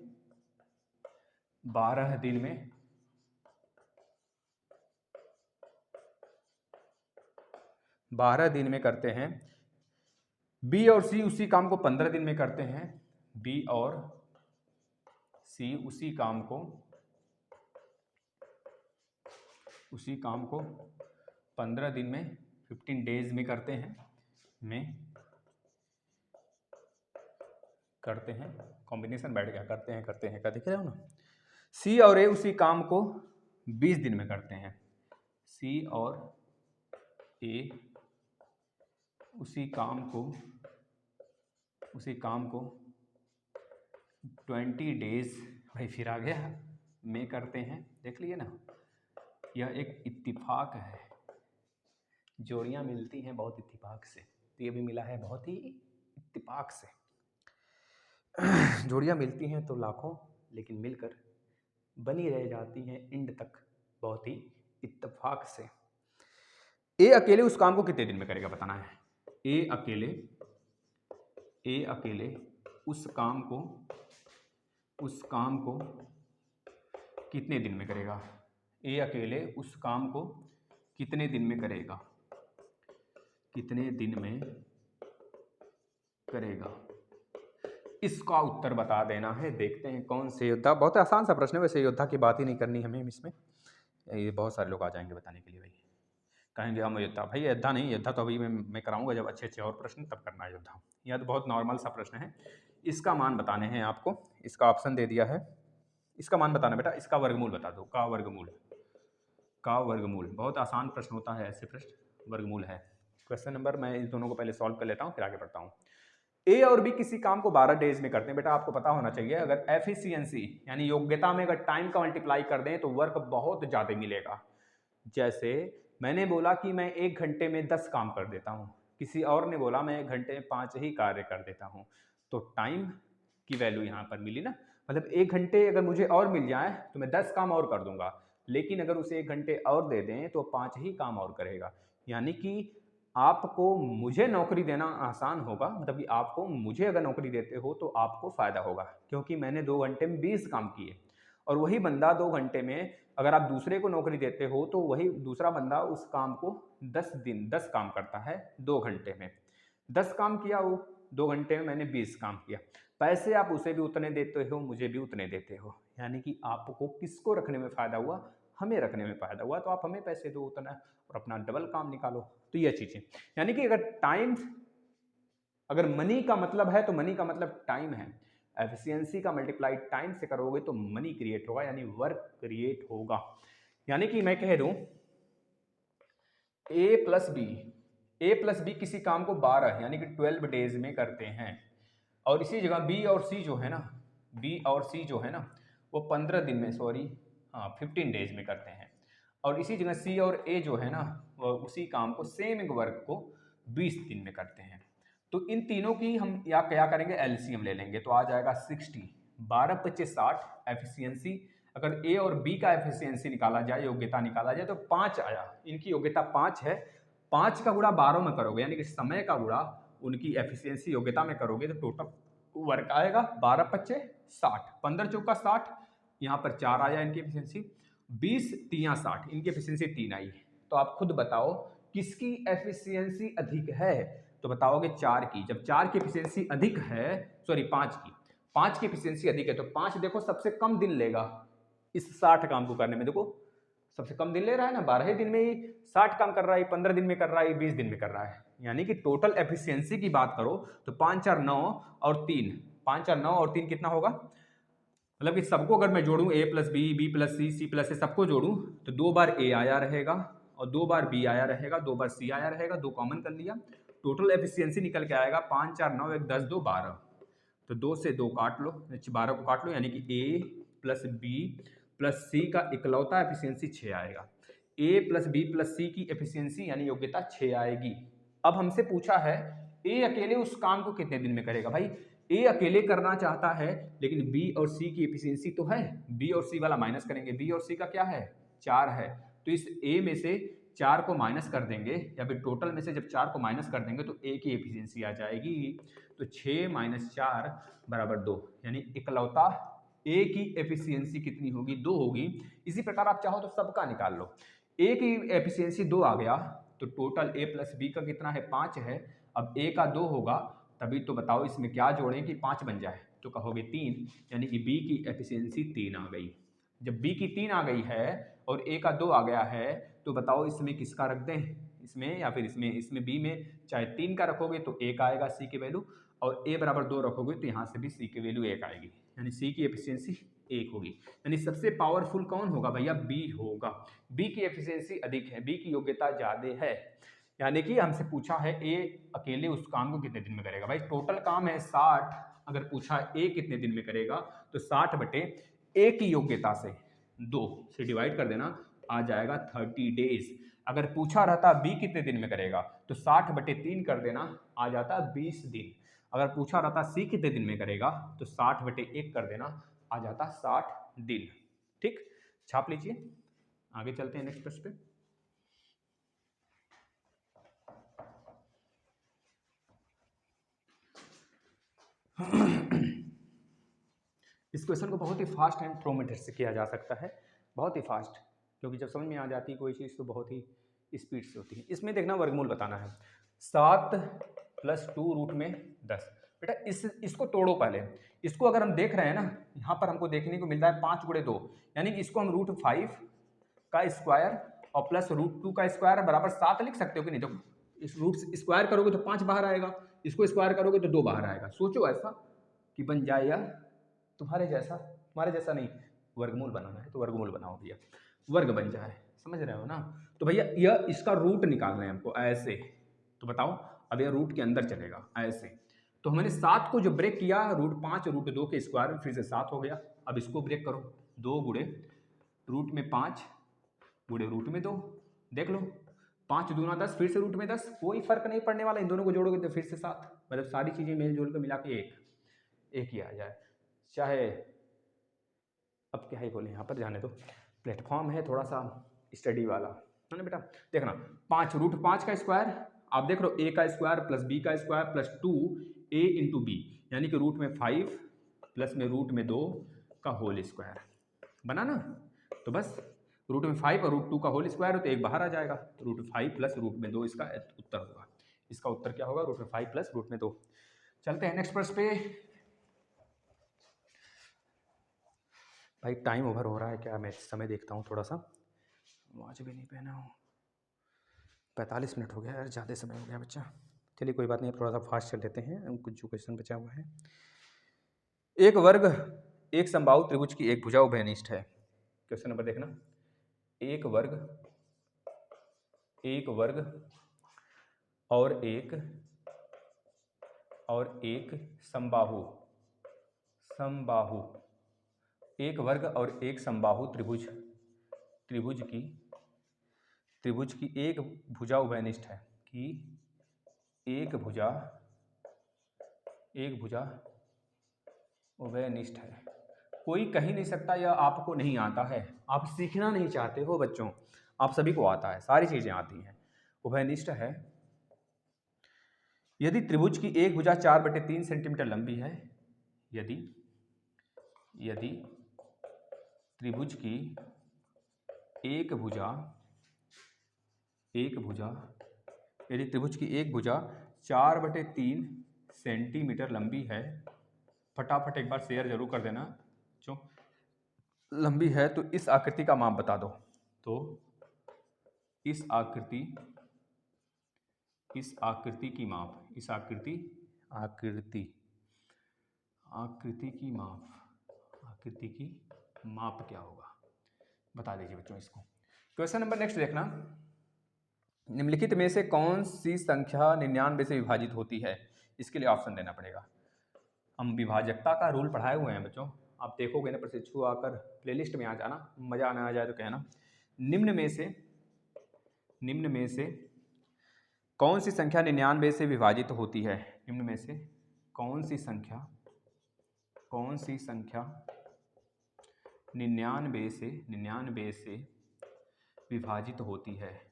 12 दिन में करते हैं। बी और सी उसी काम को 15 दिन में करते हैं। बी और सी उसी काम को 15 दिन में 15 डेज में करते हैं कॉम्बिनेशन बैठ गया, करते हैं क्या दिख रहे हो ना। सी और ए उसी काम को 20 दिन में करते हैं। सी और ए उसी काम को 20 डेज, भाई फिर आ गया, में करते हैं। देख लिए ना, यह एक इत्तिफाक है। जोड़ियां मिलती हैं बहुत इत्तिफाक से, तो ये भी मिला है बहुत ही इत्तिफाक से। जोड़ियां मिलती हैं तो लाखों, लेकिन मिलकर बनी रह जाती हैं इंड तक बहुत ही इत्तेफाक से। ए अकेले उस काम को कितने दिन में करेगा बताना है। ए अकेले उस काम को कितने दिन में करेगा। ए अकेले उस काम को कितने दिन में करेगा, इसका उत्तर बता देना है। देखते हैं कौन से योद्धा, बहुत आसान सा प्रश्न है वैसे, योद्धा की बात ही नहीं करनी हमें इसमें। ये बहुत सारे लोग आ जाएंगे बताने के लिए, भाई कहेंगे हम योद्धा, भाई योद्धा नहीं, योद्धा तो अभी मैं कराऊंगा जब अच्छे और प्रश्न तब करना है योद्धा। यह तो बहुत नॉर्मल सा प्रश्न है। इसका मान बताने हैं आपको, इसका ऑप्शन दे दिया है। इसका मान बताना बेटा, इसका वर्गमूल बता दो। का वर्गमूल बहुत आसान प्रश्न होता है, ऐसे प्रश्न वर्गमूल है। क्वेश्चन नंबर, मैं इस दोनों को पहले सॉल्व कर लेता हूँ फिर आगे बढ़ता हूँ। ए और बी किसी काम को 12 डेज में करते हैं। बेटा आपको पता होना चाहिए, अगर एफिशिएंसी यानी योग्यता में अगर टाइम का मल्टीप्लाई कर दें तो वर्क बहुत ज़्यादा मिलेगा। जैसे मैंने बोला कि मैं 1 घंटे में 10 काम कर देता हूँ, किसी और ने बोला मैं 1 घंटे में 5 ही कार्य कर देता हूँ, तो टाइम की वैल्यू यहाँ पर मिली ना। मतलब 1 घंटे अगर मुझे और मिल जाए तो मैं 10 काम और कर दूंगा, लेकिन अगर उसे 1 घंटे और दे दें तो 5 ही काम और करेगा। यानी कि आपको मुझे नौकरी देना आसान होगा, मतलब कि आपको मुझे अगर नौकरी देते हो तो आपको फ़ायदा होगा, क्योंकि मैंने 2 घंटे में 20 काम किए। और वही बंदा 2 घंटे में अगर आप दूसरे को नौकरी देते हो तो वही दूसरा बंदा उस काम को 10 काम करता है 2 घंटे में। 10 काम किया वो 2 घंटे में, मैंने 20 काम किया। पैसे आप उसे भी उतने देते हो, मुझे भी उतने देते हो, यानी कि आपको किसको रखने में फ़ायदा हुआ, हमें रखने में फ़ायदा हुआ, तो आप हमें पैसे दो उतना और अपना डबल काम निकालो। तो ये चीज़ें, यानी कि अगर टाइम, अगर मनी का मतलब है तो मनी का मतलब टाइम है, एफिशिएंसी का मल्टीप्लाई टाइम से करोगे तो मनी क्रिएट होगा, यानी वर्क क्रिएट होगा। यानी कि मैं कह दूं ए प्लस बी किसी काम को 12 यानी कि 12 डेज में करते हैं, और इसी जगह बी और सी जो है ना वो 15 दिन में, सॉरी हाँ 15 डेज में करते हैं, और इसी जगह सी और ए जो है ना वो उसी काम को, सेम वर्क को 20 दिन में करते हैं। तो इन तीनों की हम या क्या करेंगे, एलसीएम ले लेंगे, तो आ जाएगा 60, 12 25 60 एफिशिएंसी। अगर ए और बी का एफिशिएंसी निकाला जाए, योग्यता निकाला जाए, तो 5 आया, इनकी योग्यता 5 है, 5 का गुणा 12 में करोगे, यानी कि समय का गुणा उनकी एफिशिएंसी योग्यता में करोगे, तो टोटल वर्क आएगा 12 25 60, 15 चौका 60, यहाँ पर 4 आया इनकी एफिशिएंसी, 20 3 60, इनकी एफिशिएंसी 3 आई। तो आप खुद बताओ किसकी एफिशिएंसी अधिक है, तो बताओगे 4 की। जब 4 की एफिशिएंसी अधिक है, सॉरी 5 की एफिशिएंसी अधिक है, तो 5 देखो सबसे कम दिन लेगा इस 60 काम को करने में, देखो सबसे कम दिन ले रहा है ना, 12 दिन में ही 60 काम कर रहा है, 15 दिन में कर रहा है, 20 दिन में कर रहा है। यानी कि टोटल एफिशिएंसी की बात करो तो 5 4 9 और 3, 5 4 9 और 3 कितना होगा, मतलब कि सबको अगर मैं जोड़ूं a plus b plus c plus a, सबको जोड़ूं तो 2 बार ए आया रहेगा और 2 बार बी आया रहेगा, 2 बार सी आया रहेगा, 2 कॉमन कर लिया, टोटल एफिशिएंसी निकल के आएगा 5 4 9 1 10 2 12, तो 2 से 2 काट लो, 12 को काट लो, यानी कि ए प्लस बी प्लस सी का इकलौता एफिशिएंसी 6 आएगा। ए प्लस बी प्लस सी की एफिशिएंसी यानी योग्यता 6 आएगी। अब हमसे पूछा है ए अकेले उस काम को कितने दिन में करेगा, भाई ए अकेले करना चाहता है, लेकिन बी और सी की एफिशिएंसी तो है, बी और सी वाला माइनस करेंगे, बी और सी का क्या है 4 है, तो इस ए में से 4 को माइनस कर देंगे, या फिर टोटल में से जब 4 को माइनस कर देंगे तो ए की एफिशिएंसी आ जाएगी, तो 6 - 4 = 2, यानी इकलौता ए की एफिशिएंसी कितनी होगी, 2 होगी। इसी प्रकार आप चाहो तो सबका निकाल लो, ए की एफिशिएंसी 2 आ गया, तो टोटल ए प्लस बी का कितना है 5 है, अब ए का 2 होगा, तभी तो बताओ इसमें क्या जोड़ें कि 5 बन जाए, तो कहोगे 3, यानी कि बी की एफिशिएंसी 3 आ गई। जब बी की 3 आ गई है और ए का 2 आ गया है, तो बताओ इसमें किसका रख दें, इसमें या फिर इसमें बी में चाहे 3 का रखोगे तो 1 आएगा सी की वैल्यू, और ए बराबर 2 रखोगे तो यहाँ से भी सी की वैल्यू 1 आएगी, यानी सी की एफिशिएंसी 1 होगी। यानी सबसे पावरफुल कौन होगा भैया, बी होगा, बी की एफिशिएंसी अधिक है, बी की योग्यता ज़्यादा है। यानी कि हमसे पूछा है ए अकेले उस काम को कितने दिन में करेगा, भाई टोटल काम है 60, अगर पूछा ए कितने दिन में करेगा तो 60 बटे ए की योग्यता से 2 से डिवाइड कर देना, आ जाएगा 30 डेज। अगर पूछा रहता बी कितने दिन में करेगा तो 60 बटे 3 कर देना, आ जाता 20 दिन। अगर पूछा रहता सी कितने दिन में करेगा तो 60 बटे 1 कर देना, आ जाता 60 दिन। ठीक, छाप लीजिए, आगे चलते हैं नेक्स्ट प्रश्न पे। इस क्वेश्चन को बहुत ही फास्ट एंड थ्रो मेथड से किया जा सकता है, बहुत ही फास्ट, क्योंकि जब समझ में आ जाती है कोई चीज़ तो बहुत ही स्पीड से होती है। इसमें देखना वर्गमूल बताना है, 7 + 2√10। बेटा इसको तोड़ो पहले, इसको अगर हम देख रहे हैं ना, यहाँ पर हमको देखने को मिल रहा है 5 × 2, यानी कि इसको हम √5 का स्क्वायर और प्लस √2 का स्क्वायर बराबर 7 लिख सकते हो कि नहीं। देखो इस रूट स्क्वायर करोगे तो 5 बाहर आएगा, इसको स्क्वायर करोगे तो 2 बाहर आएगा। सोचो ऐसा कि बन जाए यार तुम्हारे जैसा नहीं, वर्गमूल बनाना है तो वर्गमूल बनाओ भैया, वर्ग बन जाए, समझ रहे हो ना। तो भैया यह इसका रूट निकालना है हमको ऐसे, तो बताओ अब यह रूट के अंदर चलेगा ऐसे, तो हमने 7 को जो ब्रेक किया, √5 √2 के स्क्वायर में फिर से 7 हो गया। अब इसको ब्रेक करो, 2 × √5 × √2, देख लो 5 दूना 10, फिर से √10, कोई फर्क नहीं पड़ने वाला, इन दोनों को जोड़ोगे तो फिर से 7, मतलब सारी चीज़ें मेल जोल कर मिला के एक ही आ जाए। चाहे अब क्या ही बोले, यहाँ पर जाने दो, प्लेटफॉर्म है थोड़ा सा स्टडी वाला है ना बेटा। देखना 5 √5 का स्क्वायर, आप देख लो a का स्क्वायर प्लस b का स्क्वायर प्लस 2a × b, यानी कि √5 प्लस में √2 का होल स्क्वायर बना ना। तो बस √5 और √2 का होल स्क्वायर हो तो एक बाहर आ जाएगा, √5 प्लस √2 इसका उत्तर होगा। इसका उत्तर क्या होगा, √5 प्लस √2। चलते हैं नेक्स्ट प्रश्न पे। भाई टाइम ओवर हो रहा है क्या? मैं समय देखता हूँ थोड़ा सा, वॉच भी नहीं पहना हूँ। 45 मिनट हो गया यार, ज़्यादा समय हो गया बच्चा। चलिए कोई बात नहीं, थोड़ा सा फास्ट चल लेते हैं, कुछ जो क्वेश्चन बचा हुआ है। एक वर्ग एक समबाहु त्रिभुज की एक भुजा उभयनिष्ठ है। क्वेश्चन नंबर देखना, एक वर्ग और एक समबाहु एक वर्ग और एक समबाहु त्रिभुज की एक भुजा उभयनिष्ठ है, कि एक भुजा उभयनिष्ठ है। कोई कह ही नहीं सकता यह आपको नहीं आता है, आप सीखना नहीं चाहते हो बच्चों, आप सभी को आता है, सारी चीजें आती हैं। उभयनिष्ठ है यदि त्रिभुज की एक भुजा 4/3 सेंटीमीटर लंबी है, यदि त्रिभुज की एक भुजा यदि त्रिभुज की एक भुजा 4/3 सेंटीमीटर लंबी है, फटाफट एक बार शेयर जरूर कर देना जो लंबी है, तो इस आकृति का माप बता दो। तो इस आकृति की माप, आकृति की माप क्या होगा, बता दीजिए बच्चों इसको। क्वेश्चन नंबर नेक्स्ट देखना, निम्नलिखित में से कौन सी संख्या 99 से विभाजित होती है? इसके लिए ऑप्शन देना पड़ेगा। हम विभाजकता का रूल पढ़ाए हुए हैं बच्चों, आप देखोगे ना प्रशिक्षु आकर प्लेलिस्ट में आ जाना, मजा आना आ जाए तो कहना। निम्न में से कौन सी संख्या 99 से विभाजित होती है? निम्न में से कौन सी संख्या 99 से विभाजित होती है।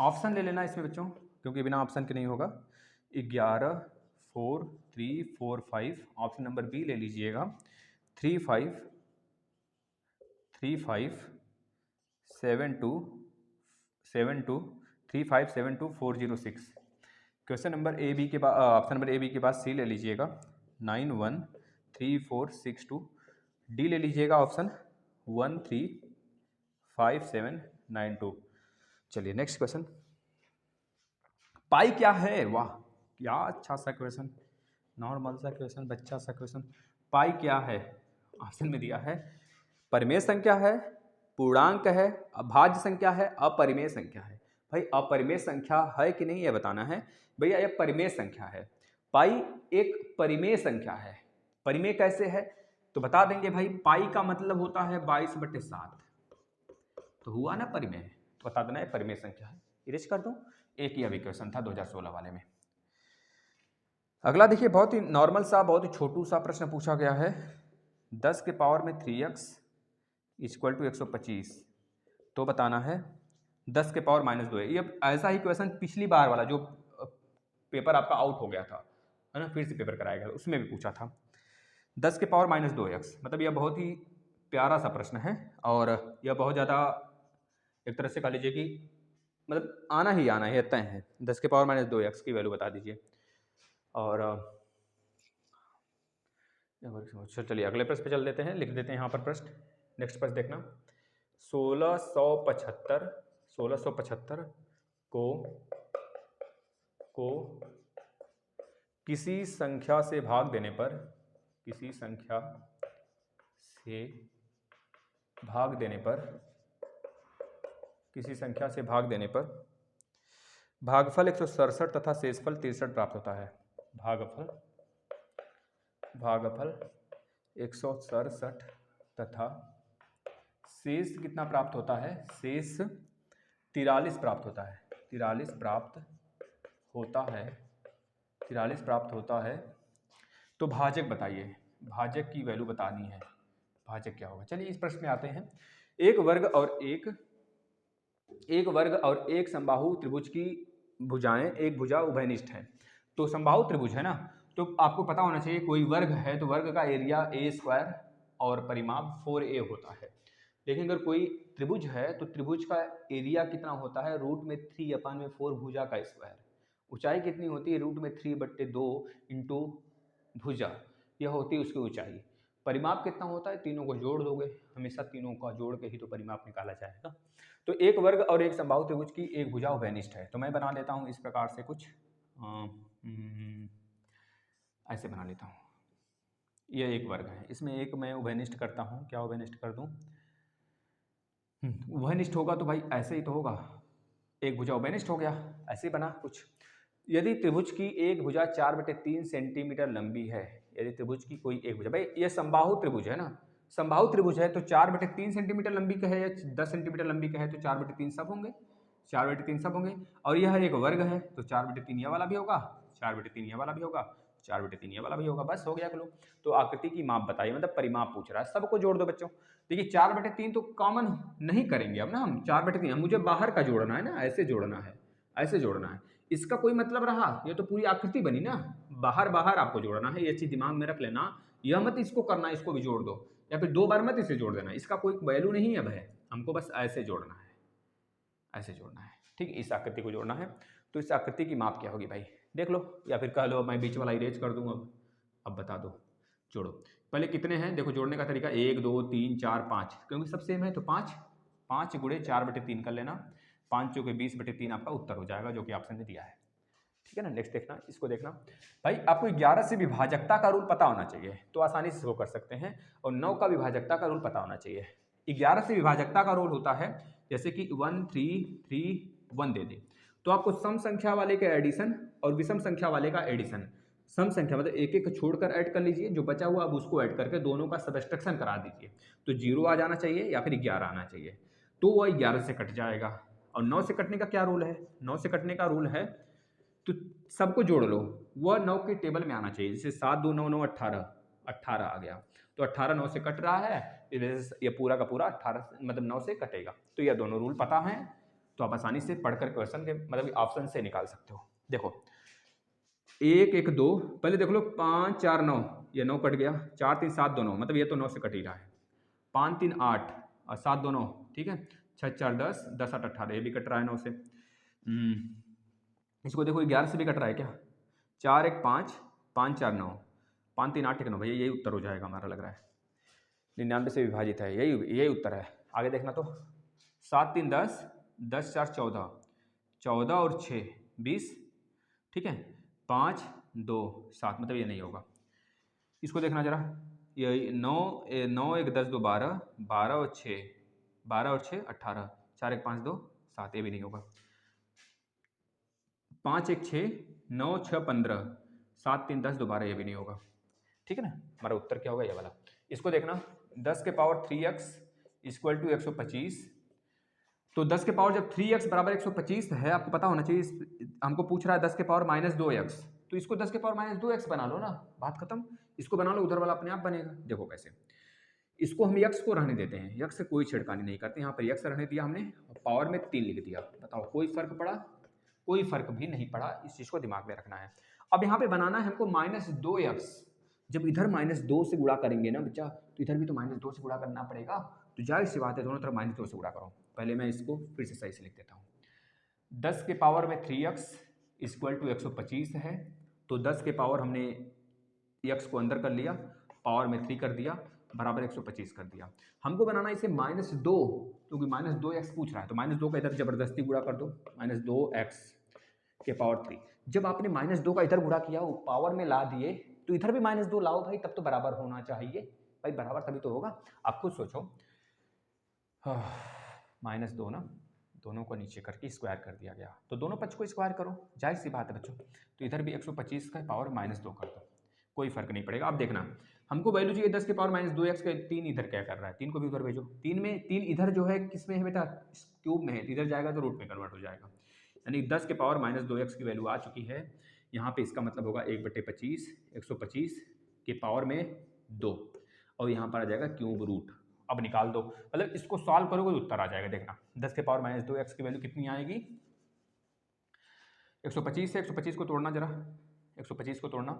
ऑप्शन ले लेना इसमें बच्चों, क्योंकि बिना ऑप्शन के नहीं होगा। 11, 4, 3, 4, 5, ऑप्शन नंबर बी ले लीजिएगा। 3, 5, 7, 2, 3, 5, 7, 2, 4, 0, 6। क्वेश्चन नंबर ए बी के बाद, ऑप्शन नंबर ए बी के बाद सी ले लीजिएगा, 9, 1, 3, 4, 6, 2। डी ले लीजिएगा ऑप्शन 1, 3, 5, 7, 9, 2। चलिए नेक्स्ट क्वेश्चन, पाई क्या है? वाह क्या अच्छा सा क्वेश्चन, नॉर्मल सा क्वेश्चन, बच्चा सा क्वेश्चन। पाई क्या है? ऑप्शन में दिया है परिमेय संख्या है, पूर्णांक है, अभाज्य संख्या है, अपरिमेय संख्या है। भाई अपरिमेय संख्या है कि नहीं ये बताना है। भैया ये परिमेय संख्या है, पाई एक परिमेय संख्या है। परिमेय कैसे है तो बता देंगे भाई, पाई का मतलब होता है 22/7, तो हुआ ना परिमेय, तो बता देना है परिमेय संख्या है। इरेज कर दूं, एक ही अभी क्वेश्चन था 2016 वाले में। अगला देखिए, बहुत ही नॉर्मल सा, बहुत ही छोटू सा प्रश्न पूछा गया है। 10 के पावर में 3x इक्वल टू 125, तो बताना है 10 के पावर -2 है। ये ऐसा ही क्वेश्चन पिछली बार वाला जो पेपर आपका आउट हो गया था, है ना, फिर से पेपर कराया गया, उसमें भी पूछा था। 10 के पावर -2x, मतलब यह बहुत ही प्यारा सा प्रश्न है, और यह बहुत ज़्यादा एक तरह से कह लीजिए कि मतलब आना ही है, तय है। 10 के पावर -2x की वैल्यू बता दीजिए। और चलिए अगले प्रश्न पे चल देते हैं, लिख देते हैं यहाँ पर प्रश्न। नेक्स्ट प्रश्न देखना, 1675 को किसी संख्या से भाग देने पर भागफल 167 तथा शेषफल 63 प्राप्त होता है। भागफल 167 तथा शेष कितना प्राप्त होता है? शेष 43 प्राप्त होता है। 43 प्राप्त होता है। तो भाजक बताइए, भाजक की वैल्यू बतानी है, भाजक क्या होगा। चलिए इस प्रश्न में आते हैं। एक वर्ग और एक समबाहु त्रिभुज की भुजाएं एक भुजा उभयनिष्ठ है। तो समबाहु त्रिभुज है ना, तो आपको पता होना चाहिए कोई वर्ग है तो वर्ग का एरिया a² और परिमाप 4a होता है। लेकिन अगर कोई त्रिभुज है तो त्रिभुज का एरिया कितना होता है? √3/4 भुजा का स्क्वायर। ऊंचाई कितनी होती है, √3/2 इंटू भुजा, यह होती है उसकी ऊंचाई। परिमाप कितना होता है, तीनों को जोड़ दोगे, हमेशा तीनों का जोड़ के ही तो परिमाप निकाला जाएगा। तो एक वर्ग और एक समबाहु त्रिभुज की एक भुजा उभयनिष्ठ है। तो मैं बना लेता हूँ इस प्रकार से कुछ ऐसे बना लेता हूँ। यह एक वर्ग है, इसमें एक मैं उभयनिष्ठ करता हूँ। क्या उभयनिष्ठ कर दूँ, उभयनिष्ठ होगा तो भाई ऐसे ही तो होगा, एक भुजा उभयनिष्ठ हो गया, ऐसे ही बना कुछ। यदि त्रिभुज की एक भुजा 4/3 सेंटीमीटर लंबी है, यदि त्रिभुज की कोई एक भुजा, भाई ये समबाहु त्रिभुज है ना, समबाहु त्रिभुज है तो 4/3 सेंटीमीटर लंबी का है या 10 सेंटीमीटर लंबी का है तो 4/3 सब होंगे, 4/3 सब होंगे। और यह एक वर्ग है तो 4/3 यह वाला भी होगा, 4/3 यह वाला भी होगा, 4/3 यह वाला भी होगा, बस हो गया क्लू। तो आकृति की माप बताइए, मतलब परिमाप पूछ रहा है, सबको जोड़ दो बच्चों। देखिए 4/3 तो कॉमन नहीं करेंगे अब ना हम, 4/3 मुझे बाहर का जोड़ना है ना, ऐसे जोड़ना है, ऐसे जोड़ना है, इसका कोई मतलब रहा, ये तो पूरी आकृति बनी ना, बाहर बाहर आपको जोड़ना है, ये चीज दिमाग में रख लेना। यह मत इसको करना, इसको भी जोड़ दो, या फिर 2 बार मत इसे जोड़ देना, इसका कोई वैल्यू नहीं अब है, हमको बस ऐसे जोड़ना है, ऐसे जोड़ना है, ठीक, इस आकृति को जोड़ना है। तो इस आकृति की माप क्या होगी भाई, देख लो, या फिर कह लो मैं बीच वाला इरेज कर दूँ। अब बता दो, जोड़ो। पहले कितने हैं देखो, जोड़ने का तरीका 1 2 3 4 5, क्योंकि सब सेम है तो 5 5 गुणे 4/3 कर लेना, 5 चौके 20/3 आपका उत्तर हो जाएगा, जो कि ऑप्शन में दिया है। ठीक है ना। नेक्स्ट देखना, इसको देखना भाई, आपको 11 से विभाजकता का रूल पता होना चाहिए, तो आसानी से इसको कर सकते हैं। और 9 का विभाजकता का रूल पता होना चाहिए। 11 से विभाजकता का रूल होता है, जैसे कि 1 3 3 1 दे दे, तो आपको सम संख्या वाले का एडिशन और विषम संख्या वाले का एडिशन, सम संख्या मतलब एक एक छोड़कर ऐड कर लीजिए, जो बचा हुआ अब उसको ऐड करके दोनों का सबट्रैक्शन करा दीजिए, तो 0 आ जाना चाहिए या फिर 11 आना चाहिए, तो वह 11 से कट जाएगा। और 9 से कटने का क्या रूल है, 9 से कटने का रूल है, तो सबको जोड़ लो, वह 9 के टेबल में आना चाहिए, जैसे 7 2 9 9 18 18 आ गया, तो 18 9 से कट रहा है, ये पूरा का पूरा 18 मतलब 9 से कटेगा। तो यह दोनों रूल पता है, तो आप आसानी से पढ़कर क्वेश्चन के मतलब ऑप्शन से निकाल सकते हो। देखो 1 1 2, पहले देख लो 5 4 9, ये 9 कट गया, 4 3 7 2 9, मतलब ये तो 9 से कट ही रहा है, 5 3 8 और 7 2 9, ठीक है, 6 4 10 10 8 18, ये भी कट रहा है 9 से। इसको देखो 11 से भी कट रहा है क्या, 4 1 5 5 4 9 5 3 8 1 9, भैया यही उत्तर हो जाएगा हमारा, लग रहा है 99 से विभाजित है, यही उत्तर है। आगे देखना, तो 7 3 10 10 4 14 14 और 6 20, ठीक है, 5 2 7, मतलब ये नहीं होगा। इसको देखना जरा, ये 9 9 1 10 2 12 12 और 6 18 4 1 5 2 7, ये भी नहीं होगा। 5 1 6 9 6 15 7 3 10 दोबारा, ये भी नहीं होगा, ठीक है ना। हमारा उत्तर क्या होगा, ये वाला। इसको देखना, 10 के पावर 3x इक्वल टू 125, तो 10 के पावर जब 3x बराबर 125 है, आपको पता होना चाहिए, हमको पूछ रहा है 10 के पावर -2x, तो इसको 10 के पावर -2x बना लो ना, बात खत्म। इसको बना लो, उधर वाला अपने आप बनेगा। देखो कैसे, इसको हम यक्स को रहने देते हैं, यक्स से कोई छेड़खानी नहीं करते, यहाँ पर यक्स रहने दिया हमने, पावर में 3 लिख दिया, बताओ कोई फर्क पड़ा, कोई फर्क भी नहीं पड़ा, इस चीज को दिमाग में रखना है। अब यहाँ पे बनाना है हमको -2x, जब इधर -2 से गुणा करेंगे ना बच्चा, तो इधर भी तो -2 से गुणा करना पड़ेगा, तो जाहिर सी बात है दोनों तरफ -2 से गुणा करो। पहले मैं इसको फिर से सही से लिख देता हूँ, 10 के पावर में 3x इक्वल टू 125 है, तो 10 के पावर हमने x को अंदर कर लिया, पावर में 3 कर दिया, बराबर 125 कर दिया। हमको बनाना इसे -2, क्योंकि -2x पूछ रहा है, तो -2 का इधर जबरदस्ती गुणा कर दो, -2x के पावर 3। जब आपने -2 का इधर गुणा किया, पावर में ला दिए, तो इधर भी -2 लाओ भाई, तब तो बराबर होना चाहिए भाई, बराबर तभी तो होगा। आप खुद सोचो, -2 ना, दोनों को नीचे करके स्क्वायर कर दिया गया, तो दोनों पक्ष को स्क्वायर करो, जाहिर सी बात है बच्चों। तो इधर भी 125 का पावर -2 कर दो, कोई फर्क नहीं पड़ेगा। अब देखना, हमको वैल्यू चाहिए 10 के पावर -2x का, 3 इधर क्या कर रहा है, 3 को भी उधर भेजो, 3 इधर जो है किस में है बेटा, क्यूब में है, इधर जाएगा तो रूट में कन्वर्ट हो जाएगा, यानी 10 के पावर -2x की वैल्यू आ चुकी है यहाँ पे। इसका मतलब होगा 1/25, 125 के पावर में 2, और यहाँ पर आ जाएगा क्यूब रूट। अब निकाल दो, मतलब इसको सॉल्व करोगे तो उत्तर आ जाएगा। देखना 10 के पावर -2x की वैल्यू कितनी आएगी, 125 से 125 को तोड़ना जरा, 125 को तोड़ना,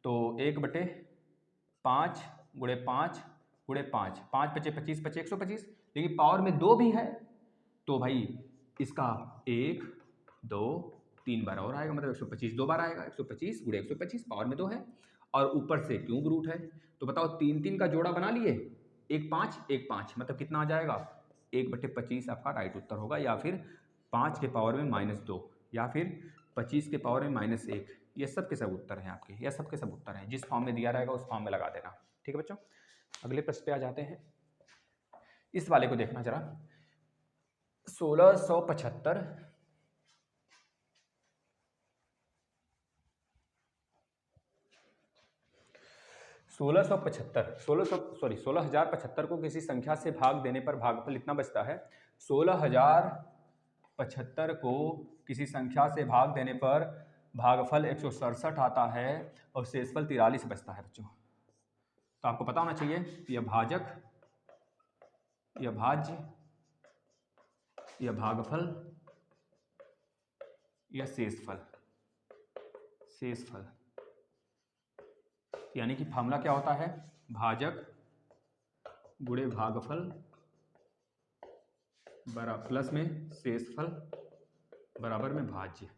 तो 1/5 गुणे 5 गुणे 5, 5 बचे 25 बचे 125, लेकिन पावर में 2 भी है, तो भाई इसका 1 2 3 बार और आएगा, मतलब 125 2 बार आएगा। 125 गुणे 125 पावर में 2 है, और ऊपर से क्यूब रूट है। तो बताओ 3 3 का जोड़ा बना लिए, 1 5 1 5, मतलब कितना आ जाएगा 1/25 आपका राइट उत्तर होगा, या फिर 5 के पावर में -2, या फिर 25 के पावर में -1। ये सब के सब उत्तर हैं आपके, ये सब के सब उत्तर हैं। जिस फॉर्म में दिया रहेगा उस फॉर्म में लगा देना। ठीक है बच्चों, अगले प्रश्न पे आ जाते हैं। इस वाले को देखना जरा, 1675 16,075 को किसी संख्या से भाग देने पर भागफल इतना बचता है। 16,075 को किसी संख्या से भाग देने पर भागफल 167 आता है और शेषफल 43 बचता है बच्चों। तो आपको पता होना चाहिए यह भाजक, यह भाज्य, यह भागफल, यह शेषफल। शेषफल यानी कि फार्मूला क्या होता है, भाजक गुणे भागफल बराबर प्लस में शेषफल बराबर में भाज्य।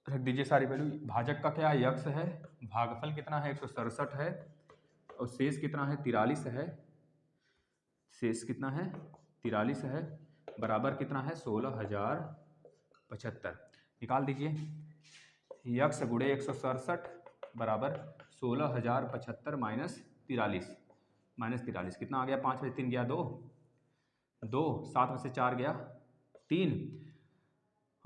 रख दीजिए सारी वैल्यू। भाजक का क्या यक्स है, भागफल कितना है 167 है, और शेष कितना है 43 है। शेष कितना है 43 है, बराबर कितना है 16,075। निकाल दीजिए, यक्स गुणे 167 बराबर 16,075 -43 कितना आ गया, 5 में 3 गया 2, 7 में से 4 गया 3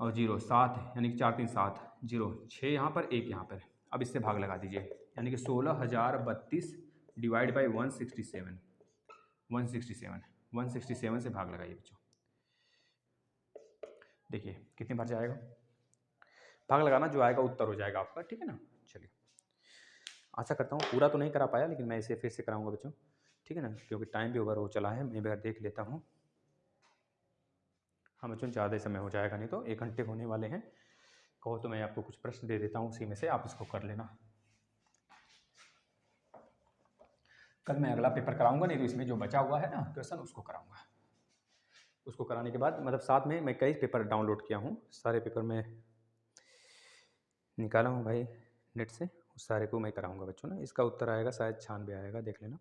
और 0 7, यानी कि 4 3 7 0 6 यहाँ पर 1 यहाँ पर। अब इससे भाग लगा दीजिए, यानी कि 16,032 डिवाइड बाई 167 से भाग लगाइए बच्चों। देखिए कितनी बार जाएगा, भाग लगाना, जो आएगा उत्तर हो जाएगा आपका। ठीक है ना, चलिए आशा करता हूँ पूरा तो नहीं करा पाया, लेकिन मैं इसे फिर से कराऊंगा बच्चों। ठीक है ना, क्योंकि टाइम भी ओवर हो चला है, मैं एक बार देख लेता हूँ। हाँ बच्चों, ज़्यादा समय हो जाएगा, नहीं तो 1 घंटे होने वाले हैं। कहो तो मैं आपको कुछ प्रश्न दे देता हूँ, उसी में से आप इसको कर लेना। कल मैं अगला पेपर कराऊंगा, नहीं तो इसमें जो बचा हुआ है ना क्वेश्चन उसको कराऊंगा। उसको कराने के बाद मतलब साथ में मैं कई पेपर डाउनलोड किया हूँ, सारे पेपर मैं निकाला हूँ भाई नेट से, उस सारे को मैं कराऊंगा बच्चों ना। इसका उत्तर आएगा शायद 96 आएगा, देख लेना।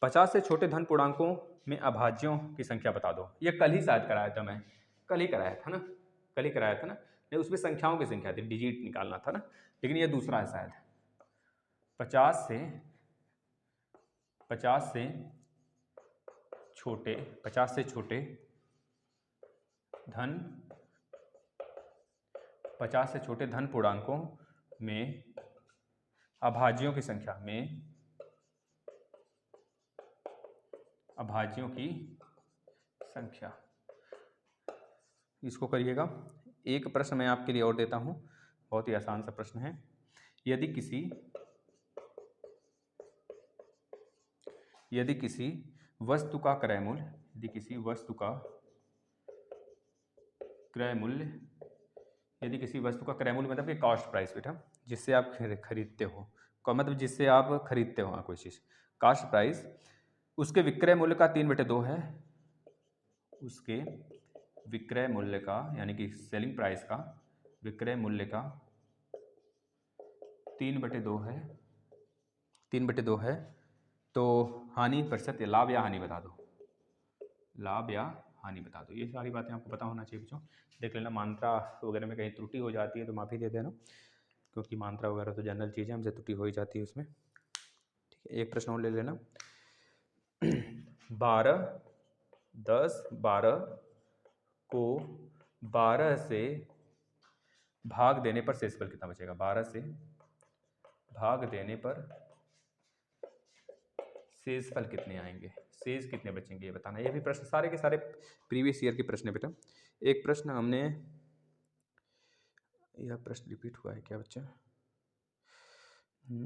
50 से छोटे धन पूर्णांकों में अभाज्यों की संख्या बता दो। ये कल ही शायद कराया था, मैं कल ही कराया था ना, कल ही कराया था ना। नहीं, उसमें संख्याओं की संख्या थी, डिजिट निकालना था ना, लेकिन ये दूसरा है शायद। 50 से छोटे धन 50 से छोटे धन पूर्णांकों में अभाज्यों की संख्या में अभाज्यों की संख्या, इसको करिएगा। एक प्रश्न मैं आपके लिए और देता हूं, बहुत ही आसान सा प्रश्न है। यदि किसी वस्तु का क्रय मूल्य, यदि किसी वस्तु का क्रय मूल्य मतलब कि कॉस्ट प्राइस बेटा, जिससे आप खरीदते हो, मतलब जिससे आप खरीदते हो कोई चीज़, कॉस्ट प्राइस, उसके विक्रय मूल्य का 3/2 है। उसके विक्रय मूल्य का, यानी कि सेलिंग प्राइस का विक्रय मूल्य का 3/2 है, 3/2 है, तो हानि प्रतिशत, लाभ या हानि बता दो, लाभ या हानि बता दो। ये सारी बातें आपको पता होना चाहिए बच्चों। देख लेना, मात्रा वगैरह में कहीं त्रुटि हो जाती है तो माफ़ी दे देना, क्योंकि मात्रा वगैरह तो जनरल चीज़ है, हमसे त्रुटि हो ही जाती है उसमें। ठीक है, एक प्रश्न और ले लेना। 12 10 12 को 12 से भाग देने पर शेषफल कितना बचेगा। 12 से भाग देने पर शेषफल कितने आएंगे, शेष कितने बचेंगे, ये बताना। ये भी प्रश्न सारे के सारे प्रीवियस ईयर के प्रश्न है बेटा। एक प्रश्न हमने, यह प्रश्न रिपीट हुआ है क्या बच्चा,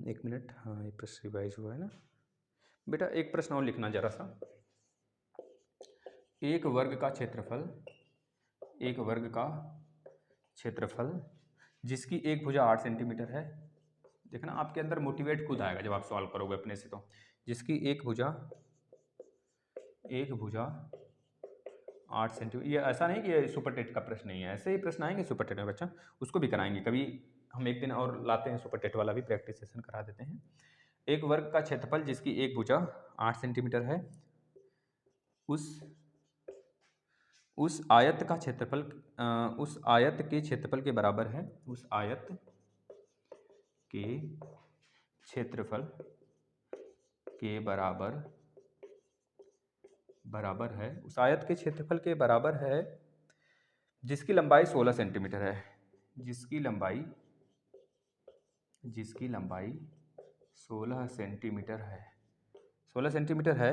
1 मिनट, हाँ ये प्रश्न रिवाइज हुआ है ना बेटा। एक प्रश्न और लिखना जरा सा। एक वर्ग का क्षेत्रफल जिसकी एक भुजा 8 सेंटीमीटर है। देखना आपके अंदर मोटिवेट खुद आएगा जब आप सॉल्व करोगे अपने से। तो जिसकी एक भुजा 8 सेंटीमीटर। ये ऐसा नहीं कि ये सुपर टेट का प्रश्न नहीं है, ऐसे ही प्रश्न आएंगे सुपर टेट में बच्चा, उसको भी कराएंगे कभी। हम एक दिन और लाते हैं सुपर टेट वाला भी प्रैक्टिस सेशन करा देते हैं। एक वर्ग का क्षेत्रफल जिसकी एक भुजा 8 सेंटीमीटर है, उस आयत का क्षेत्रफल उस आयत के क्षेत्रफल के बराबर है, उस आयत के क्षेत्रफल के बराबर है, उस आयत के क्षेत्रफल के बराबर है जिसकी लंबाई 16 सेंटीमीटर है, जिसकी लंबाई 16 सेंटीमीटर है, 16 सेंटीमीटर है।